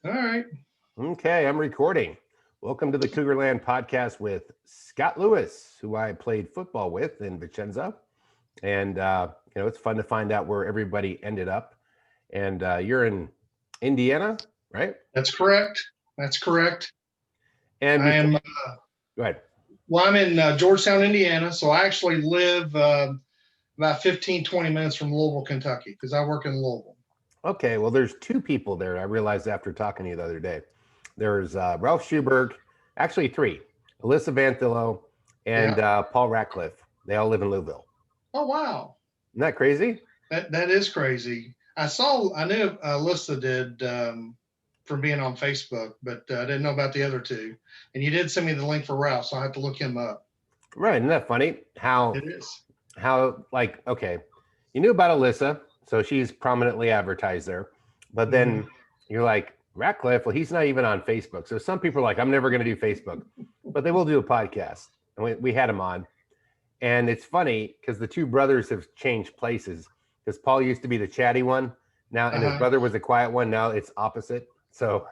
All right. Okay, I'm recording. Welcome to the Cougarland podcast with Scott Lewis, who I played football with in Vicenza. And, it's fun to find out where everybody ended up. And you're in Indiana, right? That's correct. That's correct. And I before, am, go ahead. well, I'm in Georgetown, Indiana. So I actually live about 15, 20 minutes from Louisville, Kentucky, because I work in Louisville. Okay, well, there's two people there. I realized after talking to you the other day. There's Ralph Schuberg, actually three, Alyssa Vanthillo, and Yeah. Paul Ratcliffe. They all live in Louisville. Oh, wow. Isn't that crazy? That is crazy. I knew Alyssa did from being on Facebook, but I didn't know about the other two. And you did send me the link for Ralph, so I have to look him up. Right, isn't that funny? It is. Okay, you knew about Alyssa, so she's prominently advertised there. But then you're like, Ratcliffe, well, he's not even on Facebook. So some people are like, I'm never going to do Facebook, but they will do a podcast. And we had him on. And it's funny because the two brothers have changed places because Paul used to be the chatty one now, and his brother was the quiet one. Now it's opposite. So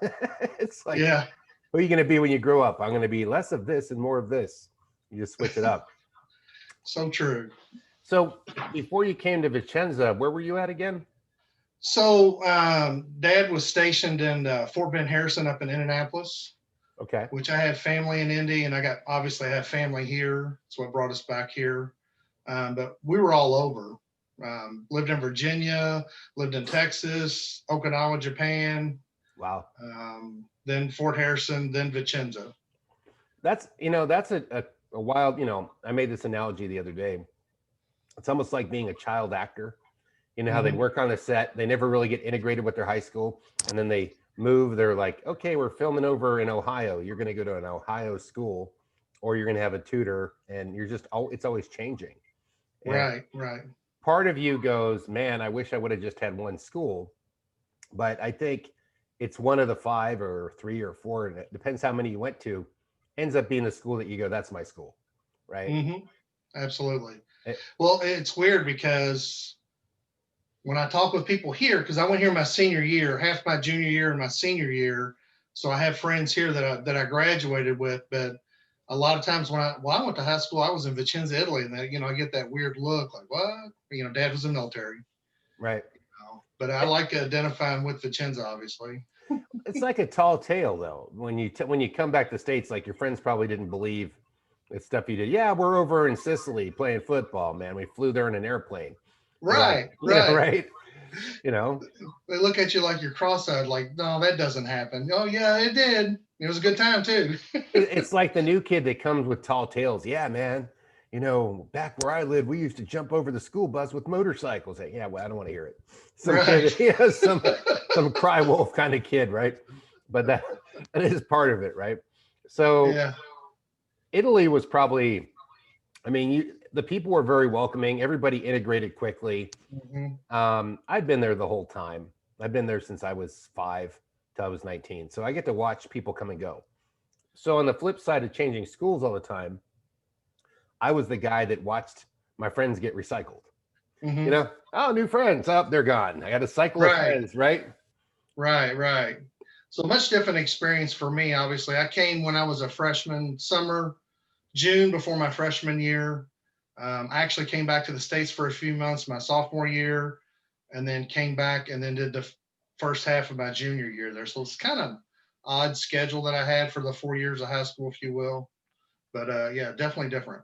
it's like, Yeah. who are you going to be when you grow up? I'm going to be less of this and more of this. You just switch it up. So true. So before you came to Vicenza, where were you at again? So Dad was stationed in Fort Ben Harrison up in Indianapolis, Okay. which I had family in Indy, and obviously I have family here. That's what brought us back here. But we were all over. Lived in Virginia, lived in Texas, Okinawa, Japan, Wow. then Fort Harrison, then Vicenza. That's a wild, I made this analogy the other day. It's almost like being a child actor. You know how they work on the set, they never really get integrated with their high school, and then they move. They're like, okay, we're filming over in Ohio. You're going to go to an Ohio school, or you're going to have a tutor, and it's always changing. And Right, right. part of you goes, man, I wish I would have just had one school. But I think it's one of the five or three or four, and it depends how many you went to, ends up being the school that you go, that's my school, right? Absolutely. It, Well, it's weird because when I talk with people here, because I went here my senior year, half my junior year and my senior year, so I have friends here that I graduated with. But a lot of times when I went to high school, I was in Vicenza, Italy, and I get that weird look like, what? Dad was in the military. right. But I like identifying with Vicenza, obviously. It's like a tall tale, though. When you come back to States, like your friends probably didn't believe the stuff you did. Yeah, we're over in Sicily playing football, man. We flew there in an airplane. Right, Like, right. right? You know, They look at you like you're cross-eyed, like, no, that doesn't happen. Oh yeah, it did. It was a good time too. it's like the new kid that comes with tall tales. Yeah, man. Back where I lived, we used to jump over the school bus with motorcycles. Hey, yeah, well, I don't want to hear it. Some Right. kid, some cry wolf kind of kid, right? But that is part of it, right? So Yeah. Italy was probably, the people were very welcoming. Everybody integrated quickly. I've been there the whole time. I've been there since I was 5 till I was 19. So I get to watch people come and go. So on the flip side of changing schools all the time, I was the guy that watched my friends get recycled. Oh, new friends. Oh, they're gone. I got a cycle of Right. friends, right? Right. Right. So much different experience for me. Obviously, I came when I was a freshman, June before my freshman year. I actually came back to the States for a few months my sophomore year, and then came back and then did the first half of my junior year there. So it's kind of odd schedule that I had for the 4 years of high school, if you will. But yeah, definitely different.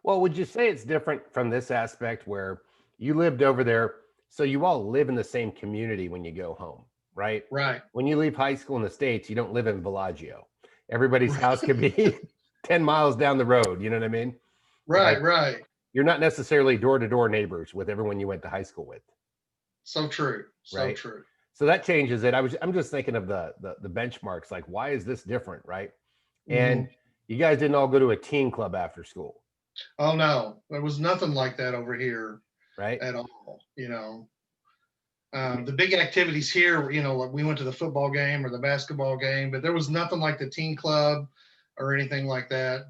Well, would you say it's different from this aspect where you lived over there, so you all live in the same community when you go home, right? Right. When you leave high school in the States, you don't live in Villagio. Everybody's house could be 10 miles down the road. You know what I mean? Right. Like Right. you're not necessarily door to door neighbors with everyone you went to high school with, So true. So right? true. So that changes it. I'm just thinking of the benchmarks, like why is this different, right? hmm And you guys didn't all go to a teen club after school, Oh no, there was nothing like that over here right? at all. The big activities here, like we went to the football game or the basketball game, but there was nothing like the teen club or anything like that.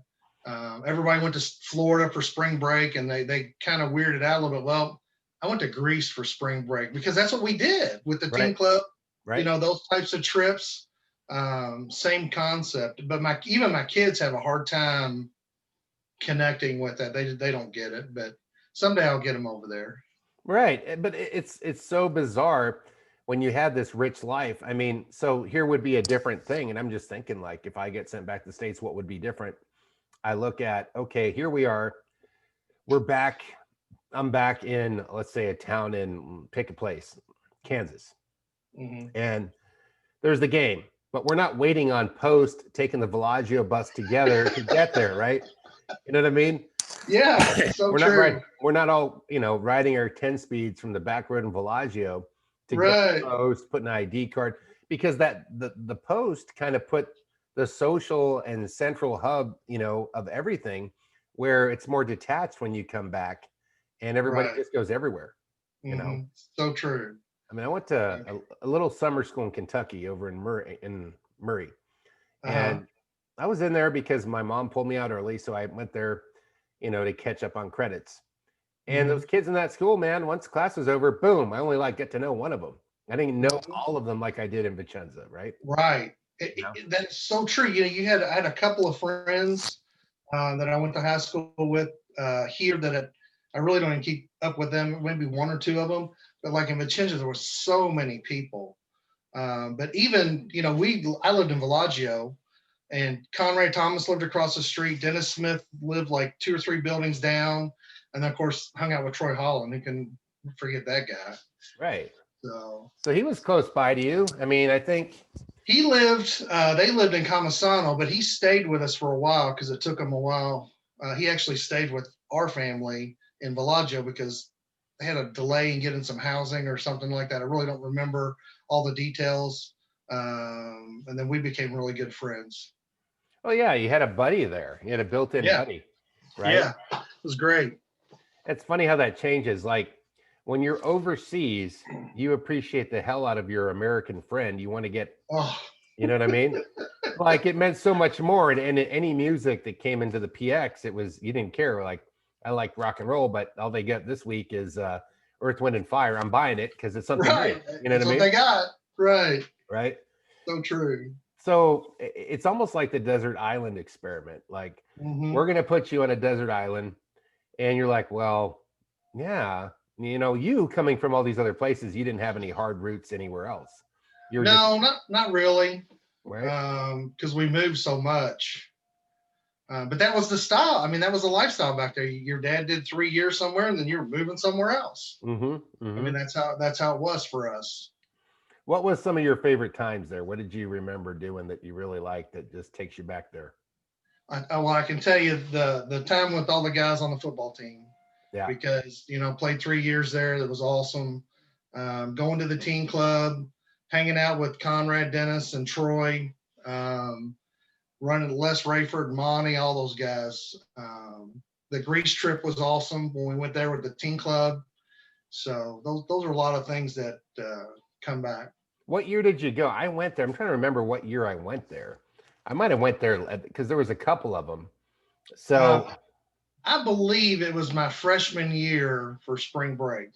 Everybody went to Florida for spring break, and they kind of weirded out a little bit. Well, I went to Greece for spring break because that's what we did with the teen Right. club. Right. those types of trips. Same concept, but even my kids have a hard time connecting with that. They don't get it, but someday I'll get them over there. Right. But it's so bizarre when you had this rich life. I mean, so here would be a different thing. And I'm just thinking, like, if I get sent back to the States, what would be different? I look at, okay, here we are. We're back. I'm back in, let's say, a town in, pick a place, Kansas. Mm-hmm. And there's the game, but we're not waiting on post taking the Villagio bus together to get there, right? You know what I mean? Yeah, so we're not true. we're not all, riding our 10 speeds from the back road in Villagio to get Right. the post, put an ID card, because that the post kind of put the social and central hub, of everything, where it's more detached when you come back and everybody Right. just goes everywhere, Mm-hmm. So true. I mean, I went to a little summer school in Kentucky over in Murray. Uh-huh. And I was in there because my mom pulled me out early. So I went there, to catch up on credits. And Mm-hmm. those kids in that school, man, once class was over, boom, I only get to know one of them. I didn't know all of them like I did in Vicenza, right? Right. That's so true. I had a couple of friends that I went to high school with here I really don't even keep up with them, maybe one or two of them. But like in Vicenza, there were so many people. But even, I lived in Villagio, and Conrad Thomas lived across the street. Dennis Smith lived like 2 or 3 buildings down. And then, of course, hung out with Troy Holland. Who can forget that guy? Right. So he was close by to you. I mean, I think they lived in Comisano, but he stayed with us for a while because it took him a while. He actually stayed with our family in Villagio because they had a delay in getting some housing or something like that. I really don't remember all the details. And then we became really good friends. oh yeah, you had a buddy there. You had a built-in Yeah. buddy, right? Yeah, it was great. It's funny how that changes. Like when you're overseas, you appreciate the hell out of your American friend. You want to get, Oh, you know what I mean? Like it meant so much more. And any music that came into the PX, you didn't care. Like I like rock and roll, but all they get this week is Earth, Wind, and Fire. I'm buying it because it's something right. new. You know That's what I what mean? they got. Right. Right. So true. So it's almost like the desert island experiment. Like Mm-hmm. we're going to put you on a desert island, and you're like, well, yeah, you coming from all these other places, you didn't have any hard roots anywhere else. You were No, not really. right. Because we moved so much. But that was the style. I mean, that was the lifestyle back there. Your dad did 3 years somewhere, and then you were moving somewhere else. Mm-hmm, I mm-hmm. mean, that's how it was for us. What was some of your favorite times there? What did you remember doing that you really liked that just takes you back there? I can tell you the time with all the guys on the football team. Yeah. Because played 3 years there. That was awesome. Going to the team club, hanging out with Conrad, Dennis, and Troy. Running Les Rayford, Monty, all those guys. The Greece trip was awesome when we went there with the team club. So those are a lot of things that come back. What year did you go? I went there. I'm trying to remember what year I went there. I might have went there because there was a couple of them. So I believe it was my freshman year for spring break.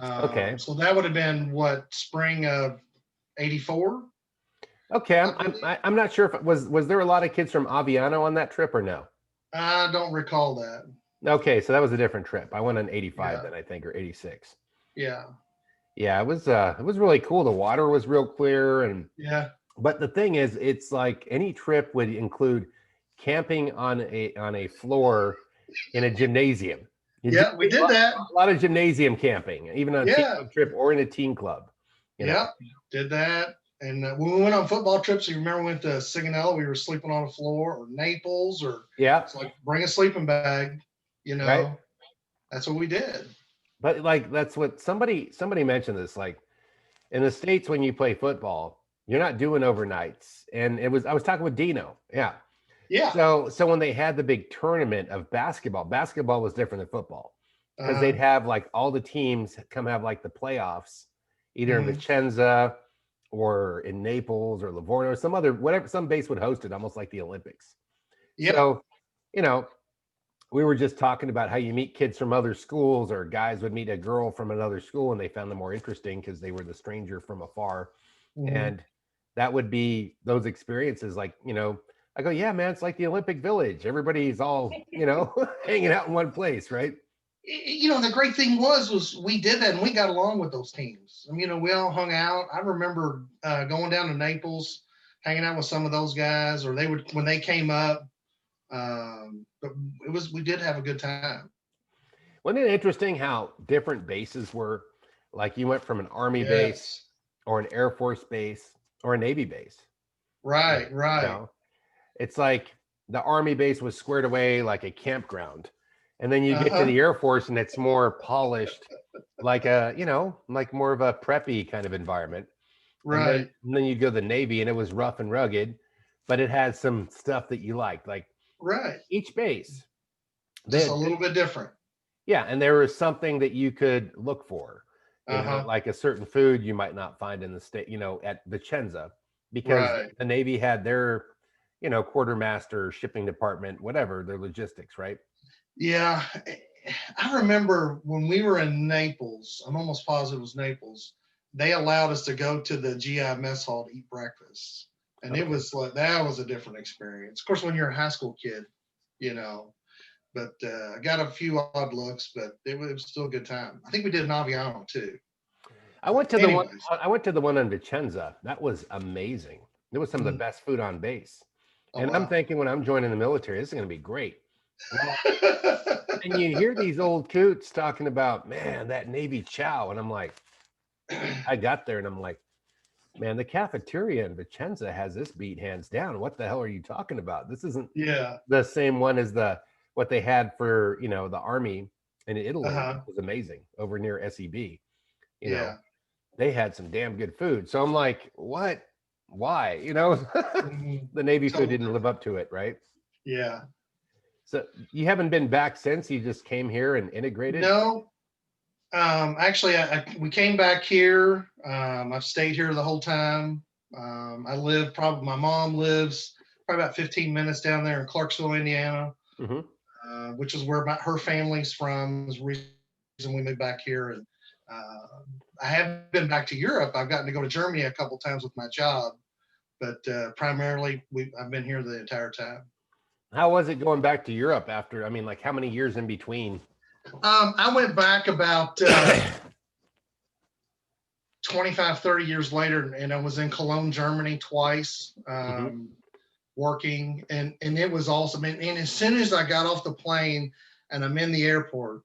Okay. So that would have been what, spring of '84. Okay, I'm not sure if was there a lot of kids from Aviano on that trip or no? I don't recall that. Okay, so that was a different trip. I went on 85 Yeah. then, I think, or 86. Yeah. Yeah, it was really cool. The water was real clear, and Yeah. but the thing is, it's like any trip would include camping on a floor in a gymnasium. Yeah, we did that. A lot of gymnasium camping, even on a team club trip or in a teen club. Yeah, did that. And when we went on football trips, you remember we went to Sigonella, we were sleeping on the floor, or Naples, or it's like bring a sleeping bag, Right? That's what we did. But like that's what somebody mentioned this, like in the States when you play football, you're not doing overnights. And I was talking with Dino. Yeah. Yeah. So when they had the big tournament of basketball was different than football because they'd have like all the teams come have like the playoffs, either in Vicenza or in Naples or Livorno or some base would host it, almost like the Olympics. Yeah. So, we were just talking about how you meet kids from other schools, or guys would meet a girl from another school and they found them more interesting because they were the stranger from afar. Mhm. And that would be those experiences. Like, I go, yeah, man, it's like the Olympic Village. Everybody's all, hanging out in one place, right? The great thing was we did that and we got along with those teams. I mean, we all hung out. I remember going down to Naples, hanging out with some of those guys, or they would when they came up. But we did have a good time. Wasn't it interesting how different bases were? Like you went from an Army base Yes. or an Air Force base or a Navy base. Right. You Right. know, it's like the Army base was squared away like a campground. And then you Uh get to huh. the Air Force and it's more polished, like like more of a preppy kind of environment. Right. And then you go to the Navy and it was rough and rugged, but it had some stuff that you liked. Like Right. each base, Just a they little bit different. yeah, and there was something that you could look for, Uh huh. like a certain food you might not find in the state, at Vicenza, because Right. the Navy had their, quartermaster, shipping department, whatever, their logistics, right? Yeah. I remember when we were in Naples. I'm almost positive it was Naples. They allowed us to go to the GI mess hall to eat breakfast, and it Okay. was like that was a different experience. Of course, when you're a high school kid, you know. But I got a few odd looks, but it was still a good time. I think we did an Aviano too. I But went to the one. anyways, I went to the one in Vicenza. That was amazing. It was some of the mm, best food on base, oh and I'm wow. thinking when I'm joining the military, this is going to be great. Well, and you hear these old coots talking about, man, that Navy chow, and I'm like, I got there and I'm like, man, the cafeteria in Vicenza has this beat hands down. What the hell are you talking about? This isn't Yeah. the same one as what they had for the army in Italy. Uh-huh. It was amazing over near SEB. You know, Yeah. they had some damn good food. So I'm like, what? Why? Hmm. The Navy food Totally didn't live different. up to it, right? Yeah. So you haven't been back since. You just came here and integrated. No. Actually, we came back here. I've stayed here the whole time. I live probably. My mom lives probably about 15 minutes down there in Clarksville, Indiana, Hmm. which is where her family's from. Is the reason we moved back here, and uh, I have been back to Europe. I've gotten to go to Germany a couple times with my job, but primarily I've been here the entire time. How was it going back to Europe after? I mean, like how many years in between? I went back about 25, 30 years later, and I was in Cologne, Germany twice, Hmm. working, and it was awesome. And as soon as I got off the plane and I'm in the airport,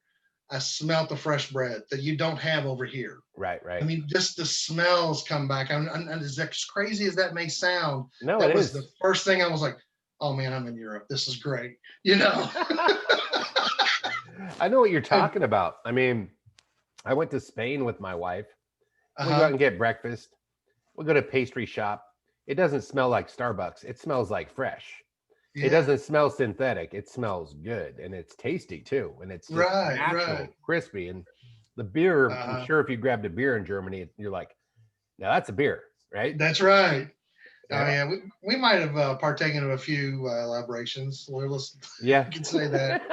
I smelled the fresh bread that you don't have over here. Right, I right. mean, just the smells come back. And as crazy as that may sound, No, it that was the is. first thing I was like, oh man, I'm in Europe. This is great. You know? I know what you're And, talking about. I mean, I went to Spain with my wife. We go out uh-huh. and get breakfast. We go to a pastry shop. It doesn't smell like Starbucks. It smells like fresh. It Yeah. doesn't smell synthetic. It smells good and it's tasty too. And it's just Right, right. natural, crispy. And the beer, I'm Uh-huh. sure if you grabbed a beer in Germany, you're like, now that's a beer, right? That's right. Oh Yeah. yeah, we might have partaken of a few elaborations. Let's Yeah. I can say that.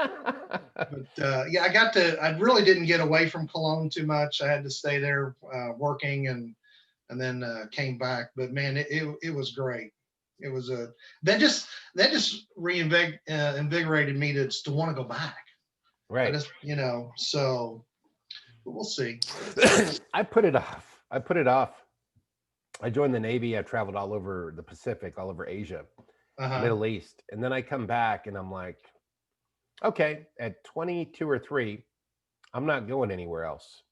But yeah, I really didn't get away from Cologne too much. I had to stay there working and then came back. But man, it was great. It was a that just invigorated me to want to go back. I Right. just so we'll see. I put it off. I put it off. I joined the Navy. I traveled all over the Pacific, all over Asia, Uh huh. Middle East. And then I come back and I'm like, okay, at 22 or 3, I'm not going anywhere else.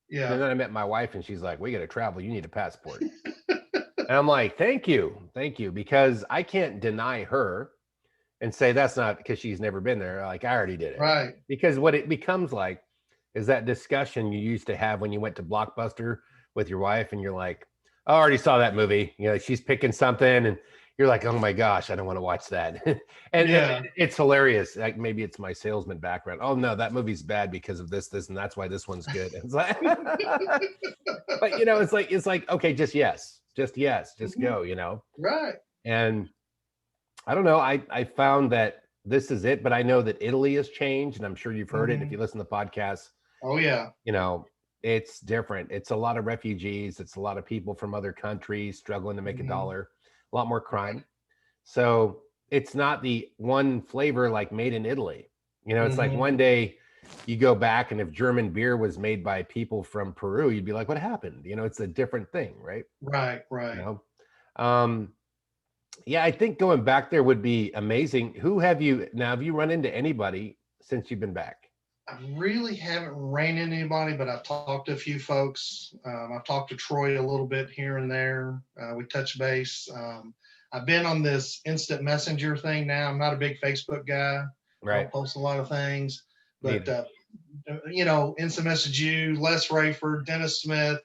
And Yeah. then I met my wife and she's like, we got to travel. You need a passport. And I'm like, thank you. Thank you. Because I can't deny her and say that's not because she's never been there. Like, I already did it. Right. Because what it becomes like is that discussion you used to have when you went to Blockbuster with your wife and you're like, I already saw that movie. She's picking something and you're like, oh my gosh, I don't want to watch that. And Yeah. it's hilarious. Like maybe it's my salesman background. Oh no, that movie's bad because of this, and that's why this one's good. It's like, but it's like, okay, just yes, just Mhm. go. Right. And I don't know. I found that this is it, but I know that Italy has changed, and I'm sure you've heard it if you Hmm. listen to podcasts. Oh yeah. You know, it's different. It's a lot of refugees. It's a lot of people from other countries struggling to make a dollar, a lot more crime. So it's not the one flavor like made in Italy. You know, it's like one day you go back and if German beer was made by people from Peru, you'd be like, what happened? You know, it's a different thing, right? Right, You right. know? Yeah, I think going back there would be amazing. Have you run into anybody since you've been back? I really haven't ran into anybody, but I've talked to a few folks. I've talked to Troy a little bit here and there. We touch base. I've been on this instant messenger thing now. I'm not a big Facebook guy. Right. Don't post a lot of things, but Neither. instant message you, Les Rayford, Dennis Smith.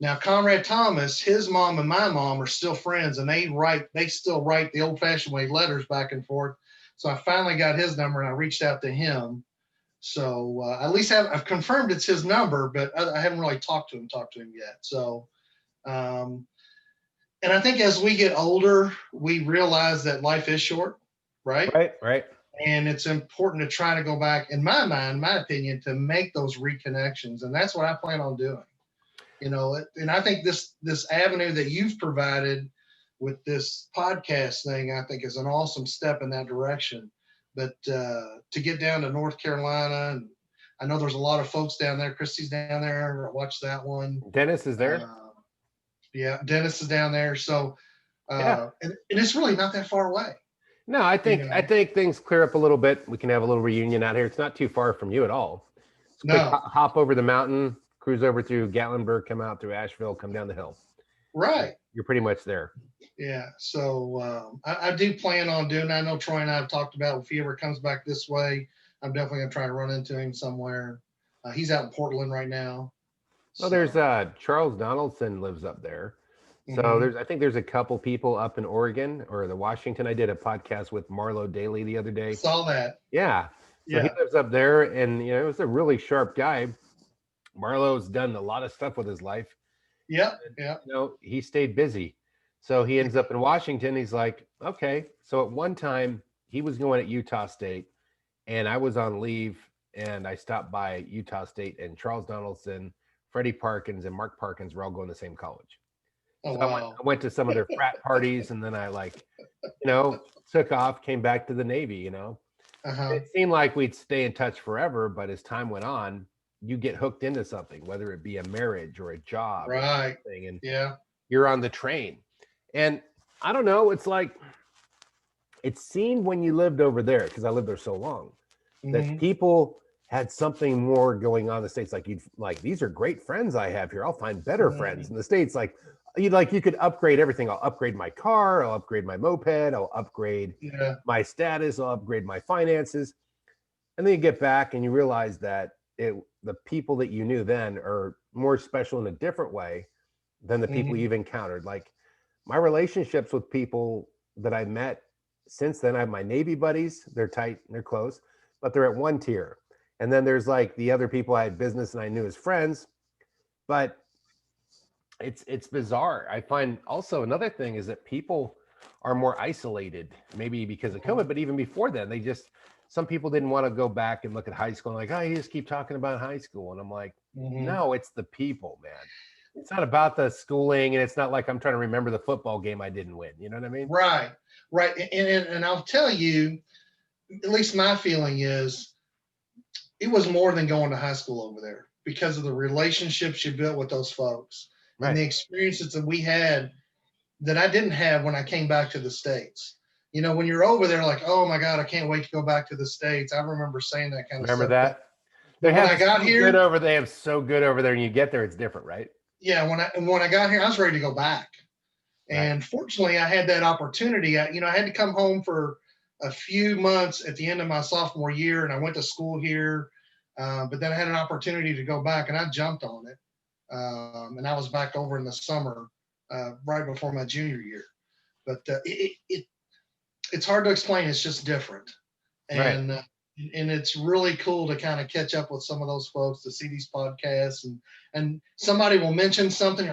Now Conrad Thomas, his mom and my mom are still friends, and they still write the old-fashioned way letters back and forth. So I finally got his number and I reached out to him. So at least I've confirmed it's his number, but I haven't really talked to him yet. So, and I think as we get older, we realize that life is short, right? Right. And it's important to try to go back, in my mind, my opinion, to make those reconnections. And that's what I plan on doing. And I think this avenue that you've provided with this podcast thing, I think is an awesome step in that direction. But to get down to North Carolina, and I know there's a lot of folks down there. Christy's down there. Watch that one. Dennis is there. Yeah, Dennis is down there. So, Yeah. and it's really not that far away. No, I think things clear up a little bit. We can have a little reunion out here. It's not too far from you at all. It's quick hop over the mountain, cruise over through Gatlinburg, come out through Asheville, come down the hill. Right. You're pretty much there. Yeah. So I do plan on doing that. I know Troy and I have talked about if he ever comes back this way, I'm definitely going to try to run into him somewhere. He's out in Portland right now. Well, there's Charles Donaldson lives up there. So I think there's a couple people up in Oregon or the Washington. I did a podcast with Marlo Daly the other day. Saw that. Yeah. So he lives up there, and it was a really sharp guy. Marlo's done a lot of stuff with his life. Yeah. He stayed busy. So he ends up in Washington. He's like, okay. So at one time he was going at Utah State, and I was on leave, and I stopped by Utah State, and Charles Donaldson, Freddie Parkins, and Mark Parkins were all going to the same college. Oh, So wow. I went to some of their frat parties, and then I took off, came back to the Navy, It seemed like we'd stay in touch forever, but as time went on, you get hooked into something, whether it be a marriage or a job. Right. And yeah. You're on the train. And I don't know, it's like, it seemed when you lived over there, because I lived there so long, that people had something more going on in the States. Like these are great friends I have here. I'll find better friends in the States. You could upgrade everything. I'll upgrade my car. I'll upgrade my moped. I'll upgrade my status. I'll upgrade my finances. And then you get back and you realize that the people that you knew then are more special in a different way than the people you've encountered. Like my relationships with people that I met since then, I have my Navy buddies. They're tight and they're close, but they're at one tier. And then there's like the other people I had business and I knew as friends, but it's bizarre. I find also another thing is that people are more isolated, maybe because of COVID, but even before then, some people didn't want to go back and look at high school and like, oh, you just keep talking about high school. And I'm like, no, it's the people, man. It's not about the schooling, and it's not like I'm trying to remember the football game I didn't win. You know what I mean? Right. And I'll tell you, at least my feeling is it was more than going to high school over there because of the relationships you built with those folks and the experiences that we had that I didn't have when I came back to the States. When you're over there, like, oh my God, I can't wait to go back to the States. I remember saying that kind of stuff. Remember that? They have so good over there, and you get there, it's different, right? Yeah. When I got here, I was ready to go back. And fortunately, I had that opportunity. I had to come home for a few months at the end of my sophomore year, and I went to school here. But then I had an opportunity to go back, and I jumped on it. And I was back over in the summer, right before my junior year. But it's hard to explain. It's just different. And and it's really cool to kind of catch up with some of those folks, to see these podcasts, and somebody will mention something.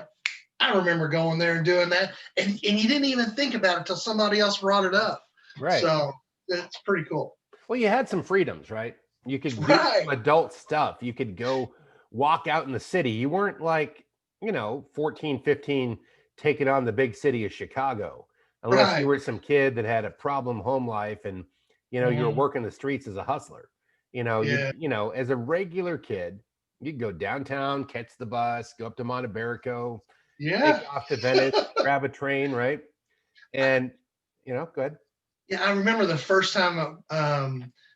I remember going there and doing that, and you didn't even think about it till somebody else brought it up. Right. So it's pretty cool. Well, you had some freedoms, right? You could do some adult stuff. You could go walk out in the city. You weren't like, 14, 15, taking on the big city of Chicago, unless you Right. were some kid that had a problem home life and, you were Mhm. working the streets as a hustler. Yeah. As a regular kid, you'd go downtown, catch the bus, go up to Monteberico, take Yeah. off to Venice, grab a train, right? And, go ahead. Yeah, I remember the first time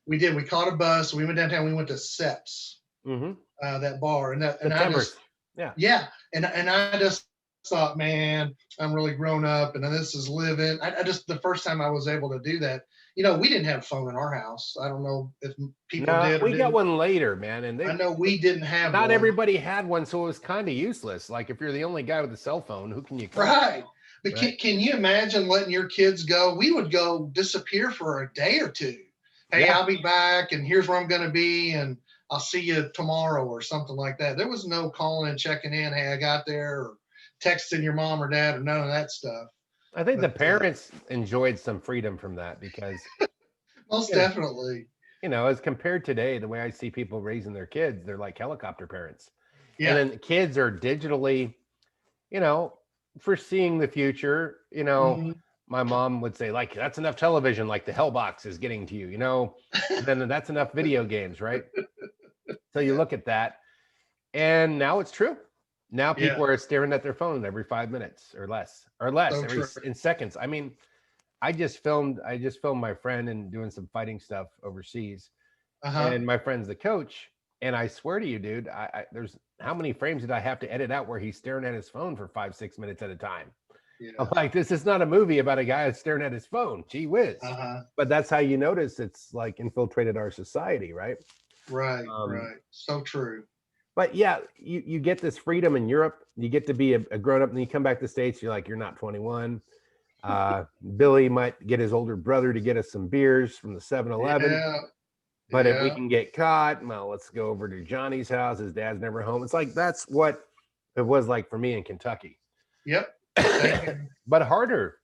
we caught a bus, we went downtown, we went to Seps, Mm-hmm. that bar, and I September's. just, Yeah. yeah, and I just thought, man, I'm really grown up, and this is living. I just the first time I was able to do that. We didn't have a phone in our house. I don't know if people No, did or we got didn't. one later, man. And I know we didn't have not one. everybody had one, so it was kind of useless. Like if you're the only guy with a cell phone, who can you call? Right. But Right. can you imagine letting your kids go? We would go disappear for a day or two. Hey, Yeah. I'll be back, and here's where I'm going to be, and I'll see you tomorrow or something like that. There was no calling and checking in. Hey, I got there, or texting your mom or dad, or none of that stuff. I think the But parents enjoyed some freedom from that because, most you know, definitely, as compared today, the way I see people raising their kids, they're like helicopter parents. And yeah. then kids are digitally, you know, foreseeing the future. Mhm. My mom would say, like, that's enough television, like the hell box is getting to you, and then that's enough video games, right? So you Yeah. look at that, and now it's true. Now Yeah. people are staring at their phone every 5 minutes or less, So every true. in seconds. I mean, I just filmed my friend and doing some fighting stuff overseas, Uh huh. and my friend's the coach. And I swear to you, dude, there's how many frames did I have to edit out where he's staring at his phone for 5, 6 minutes at a time? I'm Yeah. like, this is not a movie about a guy that's staring at his phone. Gee whiz. Uh huh. But that's how you notice it's like infiltrated our society, right? Right. Um, Right. So true. but yeah, you get this freedom in Europe. You get to be a grown up, and you come back to the States. You're like, you're not 21. Billy might get his older brother to get us some beers from the 7-Eleven. Yeah. But if we Yeah. can get caught, well, let's go over to Johnny's house. His dad's never home. It's like that's what it was like for me in Kentucky. Yep. Same here. But harder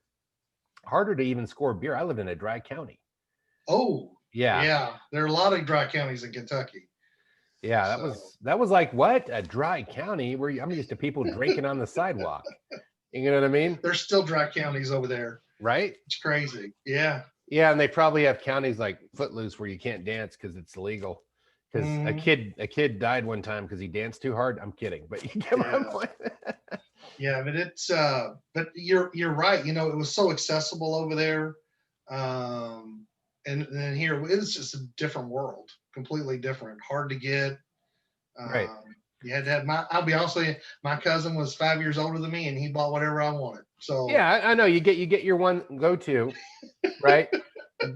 to even score beer. I lived in a dry county. Oh, Yeah. yeah. There are a lot of dry counties in Kentucky. Yeah, So that was like what? A dry county where I'm used to people drinking on the sidewalk. You know what I mean? there's still dry counties over there. Right? It's crazy. Yeah. Yeah, and they probably have counties like Footloose where you can't dance because it's illegal. Because a Mhm. kid died one time because he danced too hard. I'm kidding, but you get my Yeah. point. Yeah, but but you're right. It was so accessible over there. And then here it's just a different world, completely different, hard to get. Right. You had to have I'll be honest with you, my cousin was 5 years older than me, and he bought whatever I wanted. So Yeah, I know you get your one go to, right?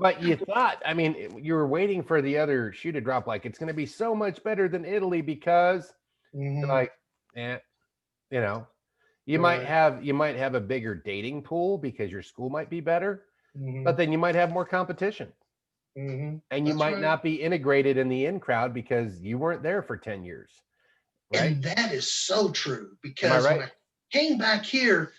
But you thought, I mean, you were waiting for the other shoe to drop. Like it's going to be so much better than Italy because, mhm, like, eh, you know, right. you might have a bigger dating pool because your school might be better, but Hmm. then you might have more competition, Hmm. and you That's might right. not be integrated in the in crowd because you weren't there for 10 years, right? And that is so true Am I because when right? I came back here,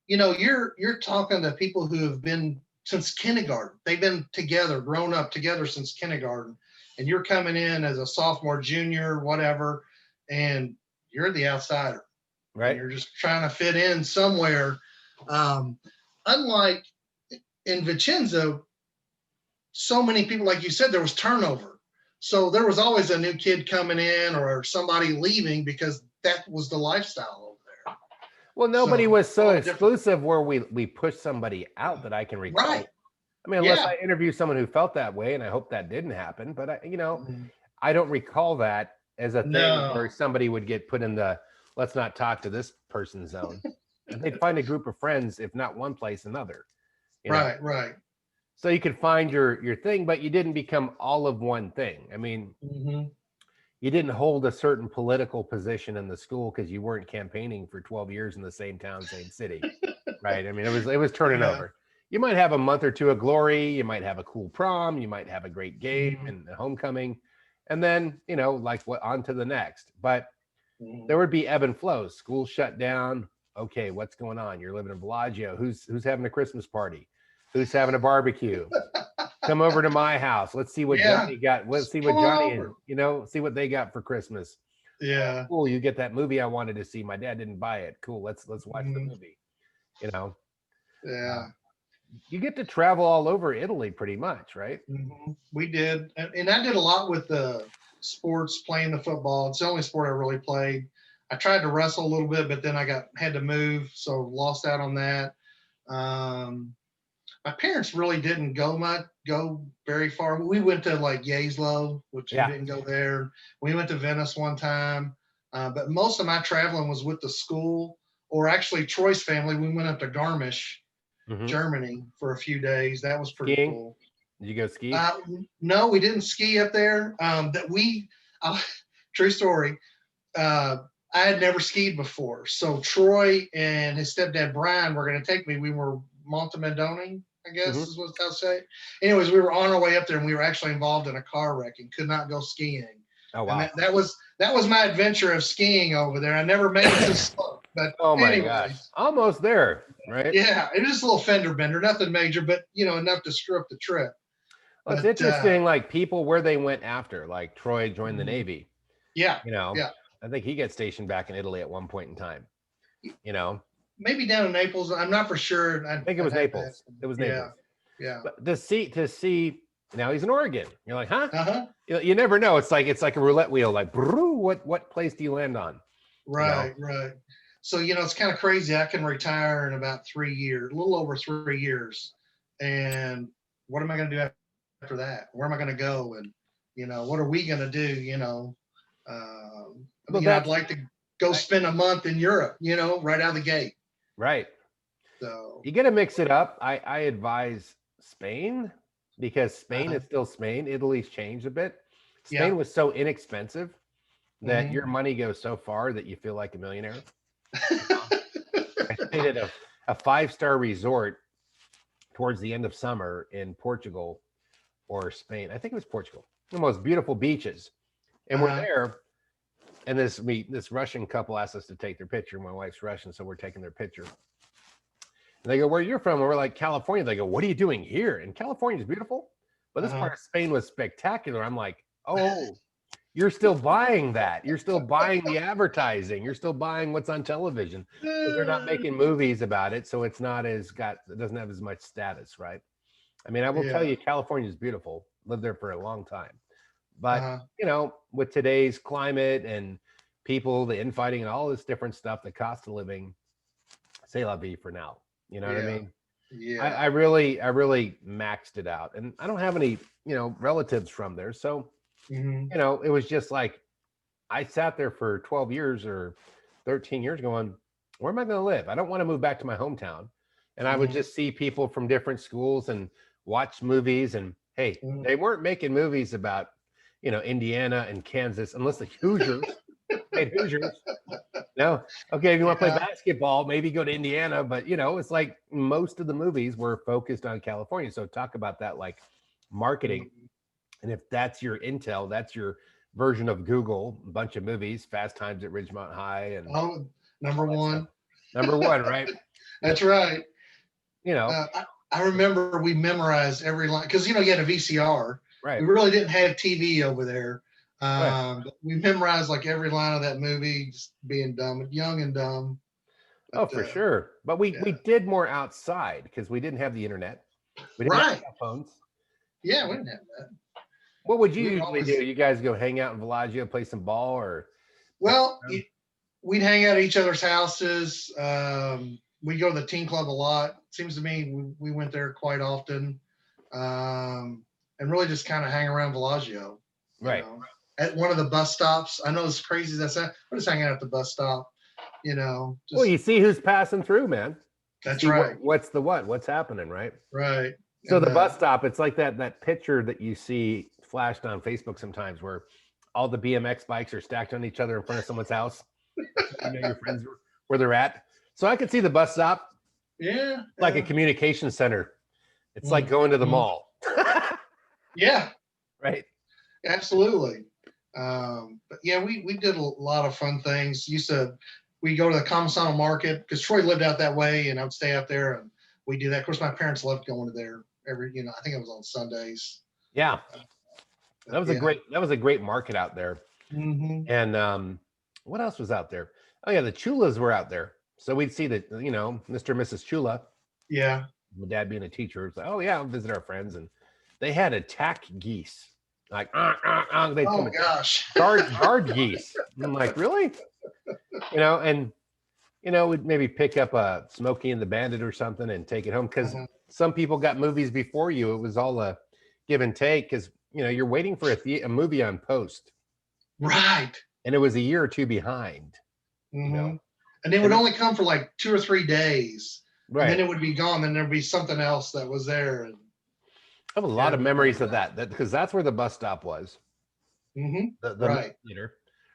you're talking to people who have been since kindergarten. They've been together, grown up together since kindergarten, and you're coming in as a sophomore, junior, whatever, and you're the outsider, and Right? you're just trying to fit in somewhere. Um, Unlike in Vicenza, so many people, like you said, there was turnover. So there was always a new kid coming in or somebody leaving because that was the lifestyle over there. Well, nobody So was a so lot of different. exclusive where we pushed somebody out that I can Right. recall. I mean, unless Yeah. I interview someone who felt that way, and I hope that didn't happen. But Mhm. I don't recall that as a thing where No. somebody would get put in the let's not talk to this person zone. And they'd find a group of friends, if not one place, another. You know, Right. Right. so you could find your thing, but you didn't become all of one thing. I mean, Hmm. you didn't hold a certain political position in the school because you weren't campaigning for 12 years in the same town, same city. Right. I mean, it was turning Yeah. over. You might have a month or two of glory, you might have a cool prom, you might have a great game Hmm. and a homecoming, and then, like what on to the next. But Hmm. there would be ebb and flows. School shut down. Okay, what's going on? You're living in Villagio. Who's having a Christmas party? Who's having a barbecue? Come over to my house. Let's see what Yeah. Johnny got. Let's see Come what on Johnny and over. see what they got for Christmas. Yeah. Cool, you get that movie I wanted to see. My dad didn't buy it. Cool, let's watch the Mhm. movie. You know, Yeah. you get to travel all over Italy pretty much, right? We did, and I did a lot with the sports, playing the football. It's the only sport I really played. I tried to wrestle a little bit, but then I had to move, so lost out on that. Um, my parents really didn't go very far. We went to like Yaslo, which you Yeah. didn't go there. We went to Venice one time, but most of my traveling was with the school, or actually Troy's family. We went up to Garmisch, Hmm. Germany, for a few days. That was pretty Skiing? cool. Did you go ski? Uh, no, we didn't ski up there. Uh, true story. Uh, I had never skied before, so Troy and his stepdad Brian were going to take me. We were Montemedoni, I guess Hmm. is what I'll say. Anyways, we were on our way up there, and we were actually involved in a car wreck and could not go skiing. Oh And wow. that was my adventure of skiing over there. I never made it to the slope, but Oh my gosh. anyways, Almost there, right? yeah, it was just a little fender bender, nothing major, but enough to screw up the trip. Well, it's But interesting, like people where they went after. Like Troy joined the Navy. yeah, You know, yeah. I think he got stationed back in Italy at one point in time. You know, Maybe down in Naples. I'm not for sure. I think it I'd was have to ask Naples. him. It was Yeah, Naples. yeah. But to see now he's in Oregon. You're like, huh? Uh-huh. You never know. It's like a roulette wheel. Like, what place do you land on? You know? Right, right. So, it's kind of crazy. I can retire in about 3 years, a little over 3 years. And what am I going to do after that? Where am I going to go? And, what are we going to do? Well, I'd that's like to go spend a month in Europe, right out of the gate. right. So, You got to mix it up. I advise Spain because Spain uh, is still Spain. Italy's changed a bit. yeah. Spain was so inexpensive that Hmm. your money goes so far that you feel like a millionaire. I stayed at a 5-star resort towards the end of summer in Portugal or Spain. I think it was Portugal. The most beautiful beaches. And we're Uh-huh. there, and this Russian couple asked us to take their picture. My wife's Russian, so we're taking their picture. And they go, "Where you're from?" And we're like, "California." They go, "What are you doing here?" And California is beautiful, but this Uh-huh. part of Spain was spectacular. I'm like, "Oh, you're still buying that. You're still buying the advertising. You're still buying what's on television because they're not making movies about it, so it doesn't have as much status, right?" I mean, I will tell Yeah. you, California is beautiful. Lived there for a long time, but Uh-huh. with today's climate and people, the infighting, and all this different stuff, the cost of living, say la vie for now. You know what I Yeah. mean? I, Yeah. I really, I really maxed it out, and I don't have any, relatives from there, so Hmm. it was just like I sat there for 12 years or 13 years going, where am I going to live? I don't want to move back to my hometown. And I would Hmm. just see people from different schools and watch movies. And hey, Hmm. they weren't making movies about, Indiana and Kansas, unless the Hoosiers made Hoosiers. No. Okay. If you want to play Yeah. basketball, maybe go to Indiana. But, it's like most of the movies were focused on California. So talk about that, like marketing. Mhm. And if that's your intel, that's your version of Google, a bunch of movies, Fast Times at Ridgemont High and Oh, all number that stuff. one. Number one, right? That's right. You know, I remember we memorized every line because you had a VCR. right, We really didn't have TV over there. right. But we memorized like every line of that movie, just being dumb, young and dumb. But Oh, for sure. But we yeah, did more outside because we didn't have the internet. We didn't have right. cell phones. Yeah, we didn't have that. What would you We were usually do? always You guys go hang out in Villagio, play some ball, or hang well. around? We'd hang out at each other's houses. We go to the teen club a lot. Seems to me we went there quite often, and really just kind of hang around Villagio. You Right. know, at one of the bus stops. I know it's crazy as that. We're just hanging out at the bus stop. Well, Just you see who's passing through, man. You that's see right, what's happening, right? right. So And the bus stop, it's like that picture that you see flashed on Facebook sometimes where all the BMX bikes are stacked on each other in front of someone's house. That's how your friends where they're at. So I could see the bus stop yeah, like a yeah, communication center. It's like going to the mhm, mall. yeah, Right. absolutely. But yeah, we did a lot of fun things. We go to the Commissano Market because Troy lived out that way, and I would stay out there and we do that. Of course, my parents loved going to there I think it was on Sundays. Yeah. But That was a yeah, great market out there. hmm And What else was out there? Oh yeah, the Chulas were out there. So we'd see the, Mr. and Mrs. Chula. Yeah. My dad being a teacher, it's like, oh yeah, I'll visit our friends, and they had attack geese. Like, they'd Oh come gosh. guard geese. I'm like, really? And we'd maybe pick up a Smokey and the Bandit or something and take it home, because some people got movies before you. It was all a give and take, because you're waiting for a movie on post, Right. and it was a year or two behind. And it would only come for like 2 or 3 days, right? And then it would be gone. Then there'd be something else that was there. And I have a lot of memories of that because that's where the bus stop was. The right. theater,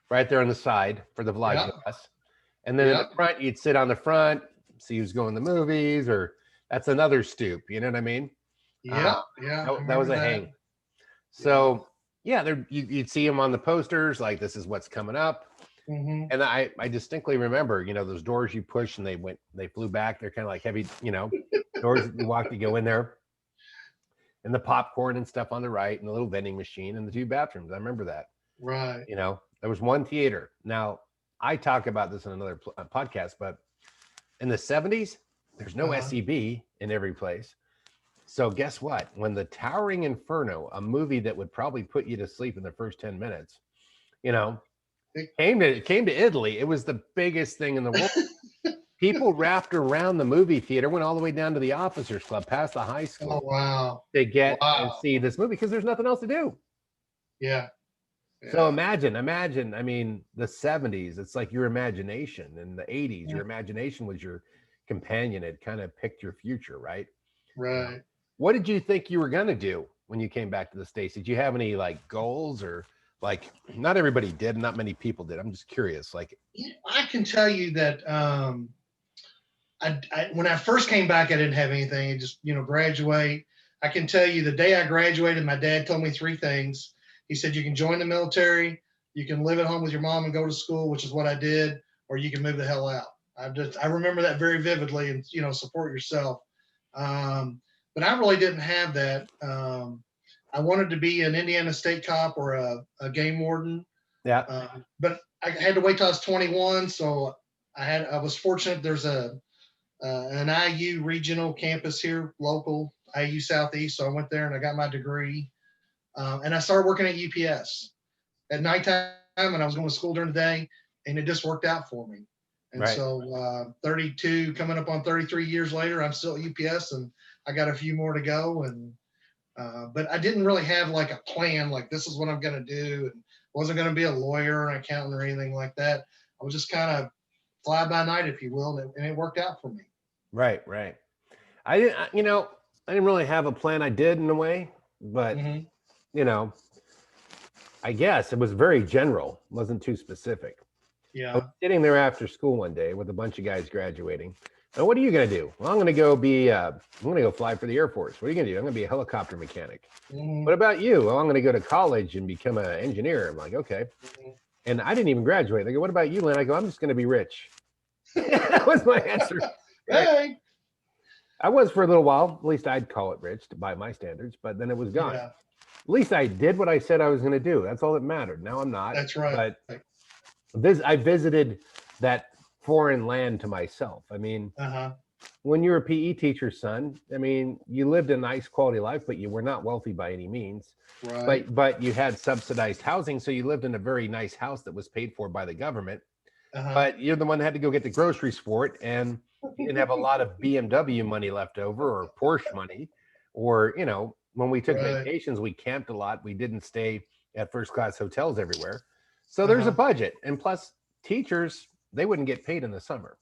right there on the side for the Villagio bus. And then in the front, you'd sit on the front, see who's going to movies, or that's another stoop. You know what I mean? Yeah. That was a hang. So you'd see them on the posters, like this is what's coming up. And I distinctly remember, those doors you push and they flew back. They're kind of like heavy, doors that you walk to go in there. And the popcorn and stuff on the right, and the little vending machine, and the 2 bathrooms. I remember that. Right. There was one theater. Now, I talk about this in another podcast, but in the 70s, there's no SCB in every place. So guess what? When the Towering Inferno, a movie that would probably put you to sleep in the first 10 minutes, came to Italy, it was the biggest thing in the world. People wrapped around the movie theater, went all the way down to the Officers Club, past the high school. Oh, wow. To get and see this movie, because there's nothing else to do. Yeah. So imagine, I mean, the 70s, it's like your imagination. In the 80s, your imagination was your companion. It kind of picked your future, right? Right. What did you think you were going to do when you came back to the States? Did you have any like goals, or like, not everybody did, not many people did. I'm just curious. Like, I can tell you that when I first came back, I didn't have anything. I just, graduate. I can tell you the day I graduated, my dad told me 3 things. He said, you can join the military, you can live at home with your mom and go to school, which is what I did, or you can move the hell out. I remember that very vividly, and, support yourself. But I really didn't have that. I wanted to be an Indiana State cop or a game warden. Yeah. But I had to wait till I was 21. So I was fortunate. There's an IU regional campus here, local IU Southeast. So I went there and I got my degree. And I started working at UPS at nighttime, and I was going to school during the day, and it just worked out for me. And so 32, coming up on 33 years later, I'm still at UPS, and I got a few more to go. And but I didn't really have like a plan, like this is what I'm going to do, and wasn't going to be a lawyer or an accountant or anything like that. I was just kind of fly by night, if you will, and it worked out for me. Right. I didn't really have a plan. I did in a way, but I guess it was very general. It wasn't too specific. Yeah. I was sitting there after school one day with a bunch of guys graduating. Now, what are you going to do? Well, I'm going to go fly for the Air Force. What are you going to do? I'm going to be a helicopter mechanic. What about you? Well, I'm going to go to college and become an engineer. I'm like, okay. And I didn't even graduate. They go, what about you, Lynn? I go, I'm just going to be rich. That was my answer. Hey. I was for a little while. At least I'd call it rich by my standards, but then it was gone. Yeah. At least I did what I said I was going to do. That's all that mattered. Now I'm not. That's right. But I visited that foreign land to myself. I mean, when you're a PE teacher's son, I mean, you lived a nice quality life, but you were not wealthy by any means. Right. But you had subsidized housing, so you lived in a very nice house that was paid for by the government. But you're the one that had to go get the groceries for it, and you didn't have a lot of BMW money left over, or Porsche money, or when we took vacations, we camped a lot. We didn't stay at first class hotels everywhere. So there's a budget. And plus, teachers, they wouldn't get paid in the summer,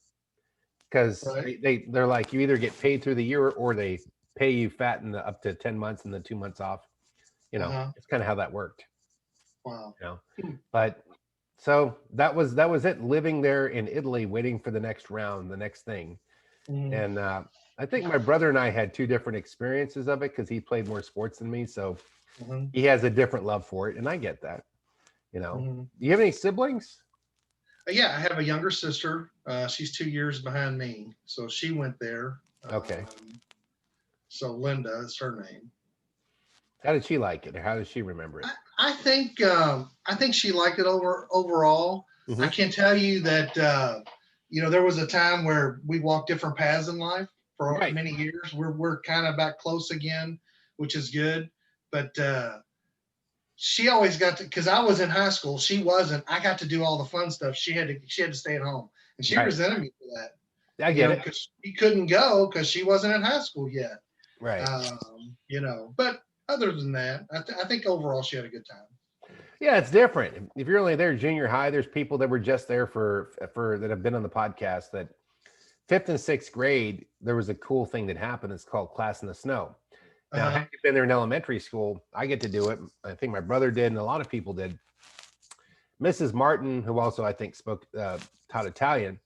because they're like, you either get paid through the year, or they pay you fat in the up to 10 months and the 2 months off. It's kind of how that worked. Wow. But so that was it, living there in Italy, waiting for the next round, the next thing. And I think my brother and I had 2 different experiences of it, because he played more sports than me. So he has a different love for it. And I get that, Do you have any siblings? Yeah, I have a younger sister. She's 2 years behind me. So she went there. Okay. So Linda is her name. How did she like it? Or how does she remember it? I think she liked it overall. I Mhm. can tell you that, there was a time where we walked different paths in life for Right. many years. We're kind of back close again, which is good. But she always got to, because I was in high school, she wasn't. I got to do all the fun stuff. She had to stay at home, and she Right. resented me for that. I get it. Because she couldn't go because she wasn't in high school yet. Right. But other than that, I think overall she had a good time. Yeah, it's different. If you're only there junior high, there's people that were just there for that have been on the podcast that fifth and sixth grade, there was a cool thing that happened. It's called Class in the Snow. Now, had Uh-huh. you been there in elementary school, I get to do it. I think my brother did, and a lot of people did. Mrs. Martin, who also I think taught Italian,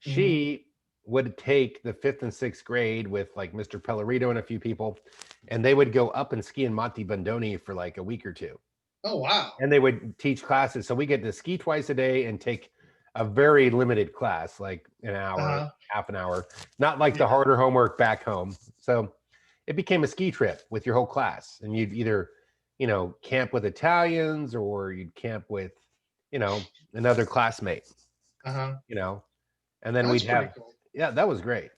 Hmm. she would take the fifth and sixth grade with like Mr. Pellerito and a few people, and they would go up and ski in Monte Bondoni for like a week or two. Oh wow. And they would teach classes. So we get to ski twice a day and take a very limited class, like an hour, Uh-huh. half an hour, not like the Yeah. harder homework back home. So it became a ski trip with your whole class. And you'd either, camp with Italians or you'd camp with, another classmate, Uh-huh. you know, and then That's we'd pretty have, cool. yeah, that was great.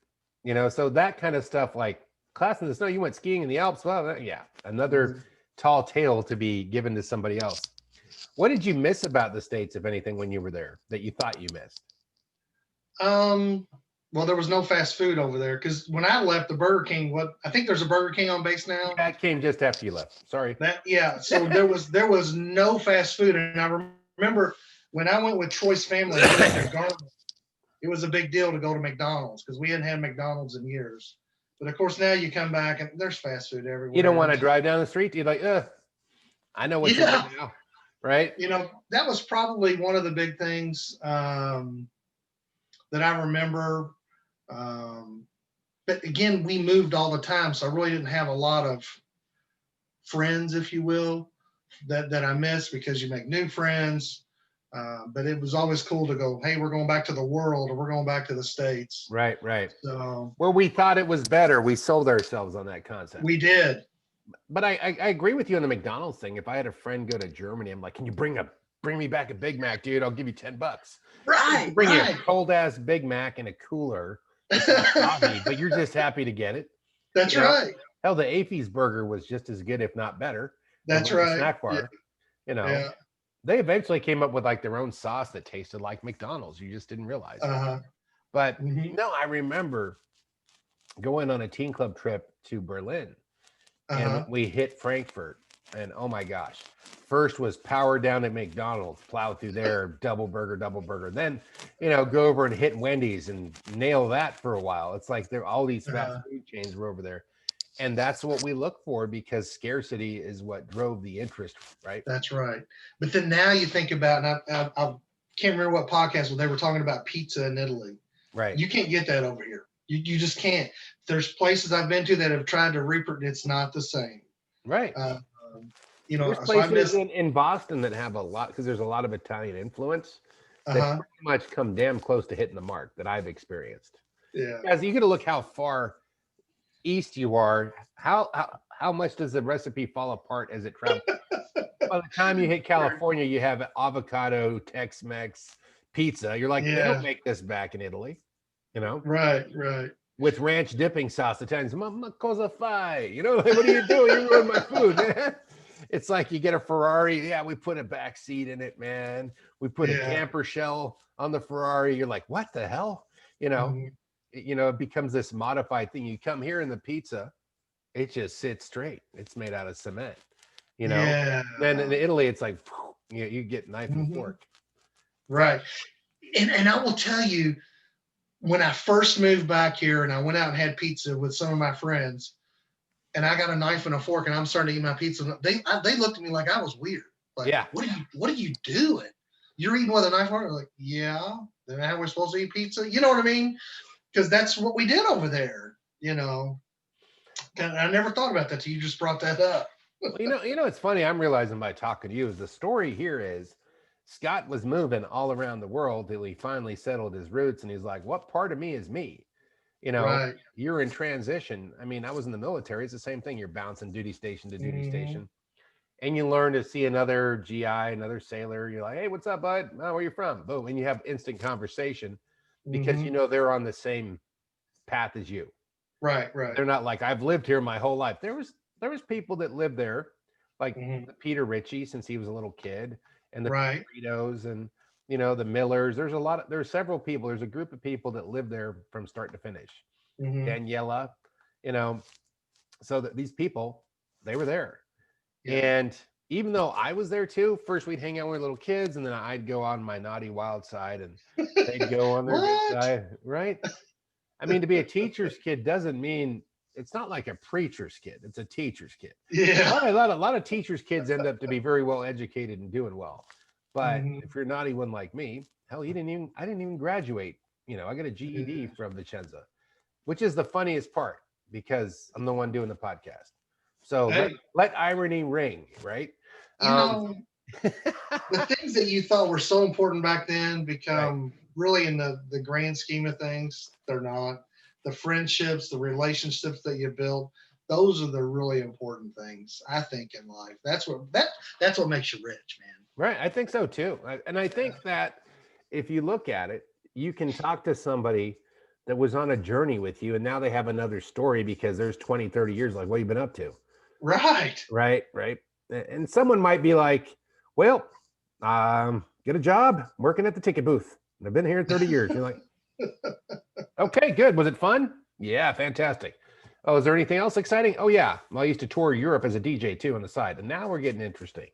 So that kind of stuff, like class in the snow, you went skiing in the Alps. Well, yeah, another Mhm. tall tale to be given to somebody else. What did you miss about the States, if anything, when you were there that you thought you missed? Um, well, there was no fast food over there because when I left the Burger King, I think there's a Burger King on base now. Yeah, it came just after you left. Sorry. So there was no fast food, and I remember when I went with Troy's family and we went to Garland, it was a big deal to go to McDonald's because we hadn't had McDonald's in years. But of course, now you come back and there's fast food You don't everywhere. want And to drive down the street. You're like, I know what's in yeah, it now. Right? that was probably one of the big things that I remember. Um, but again, we moved all the time, so I really didn't have a lot of friends, if you will, that I missed because you make new friends. But it was always cool to go, hey, we're going back to the world or we're going back to the States. Right, right. So Where we thought it was better, we sold ourselves on that concept. we did. But I agree with you on the McDonald's thing. If I had a friend go to Germany, I'm like, can you bring me back a Big Mac, dude? I'll give you $10. Right, Bring you a right. cold ass Big Mac in a cooler. It's not soggy, but you're just happy to get it. That's right. Hell, the Afy's burger was just as good, if not better. That's From the right. snack Yeah. bar. You know, Yeah. they eventually came up with like their own sauce that tasted like McDonald's. You just didn't realize it. Uh-huh. But Hmm. no, I remember going on a teen club trip to Berlin, and Uh-huh. we hit Frankfurt, and oh my gosh, first was power down at McDonald's, plow through there, double burger, then go over and hit Wendy's and nail that for a while. It's like there all these fast Uh-huh. food chains were over there, and that's what we look for because scarcity is what drove the interest, right? That's right. But then now you think about, and I can't remember what podcast, but they were talking about pizza in Italy. Right. You can't get that over here. You just can't. There's places I've been to that have tried to reproduce. It's not the same. Right. There's So I places miss. in Boston that have a lot because there's a lot of Italian influence that Uh-huh. pretty much come damn close to hitting the mark that I've experienced. Yeah. Guys, you got to look how far east you are. How much does the recipe fall apart as it travels? By the time you hit California, you have avocado, Tex-Mex, pizza. You're like, they Yeah. don't make this back in Italy, Right. Right. with ranch dipping sauce. Italians, ma cosa fai? What are you doing? You ruined my food, man. It's like you get a Ferrari. Yeah, we put a back seat in it, man. We put a Yeah. camper shell on the Ferrari. You're like, what the hell? Mhm. It becomes this modified thing. You come here and the pizza, it just sits straight. It's made out of cement, Yeah. Then in Italy, it's like, you get knife and Mhm. fork. Right. And I will tell you, when I first moved back here and I went out and had pizza with some of my friends, and I got a knife and a fork and I'm starting to eat my pizza, they looked at me like I was weird. Like, Yeah. what are you doing? You're eating with a knife and fork? Like, yeah. Then how we're supposed to eat pizza? You know what I mean? Because that's what we did over there. And I never thought about that till you just brought that up. Well, it's funny. I'm realizing by talking to you is the story here is Scott was moving all around the world till he finally settled his roots, and he's like, "What part of me is me?" Right. You're in transition. I mean, I was in the military. It's the same thing. You're bouncing duty station to duty Mhm. station, And you learn to see another GI, another sailor. You're like, hey, what's up, bud? Oh, where you from? Boom. And you have instant conversation because you know they're on the same path as you. Right, right. They're not like, I've lived here my whole life. There was people that lived there, like Peter Ritchie since he was a little kid, and the Right. Fritos, and the Millers. There's several people. There's a group of people that live there from start to finish. Daniela, you know, so that these people, they were there. Yeah. And even though I was there too, first we'd hang out with little kids, and then I'd go on my naughty wild side, and they'd go on their good side, right? I mean, to be a teacher's kid doesn't mean it's not like a preacher's kid. It's a teacher's kid. Yeah. A lot of teachers' kids end up to be very well educated and doing well. But if you're a naughty one like me, hell, I didn't even graduate. I got a GED from Vicenza, which is the funniest part because I'm the one doing the podcast. So let irony ring, right? The things that you thought were so important back then become really, in the grand scheme of things, they're not. The friendships, the relationships that you build, those are the really important things, I think, in life. That's what makes you rich, man. Right. I think so too. And I think that if you look at it, you can talk to somebody that was on a journey with you, and now they have another story because there's 20, 30 years, like, what have you been up to? Right. Right. And someone might be like, well, get a job working at the ticket booth. I've been here 30 years. You're like, okay, good. Was it fun? Yeah, fantastic. Oh, is there anything else exciting? Oh, yeah. Well, I used to tour Europe as a DJ too on the side. And now we're getting interesting.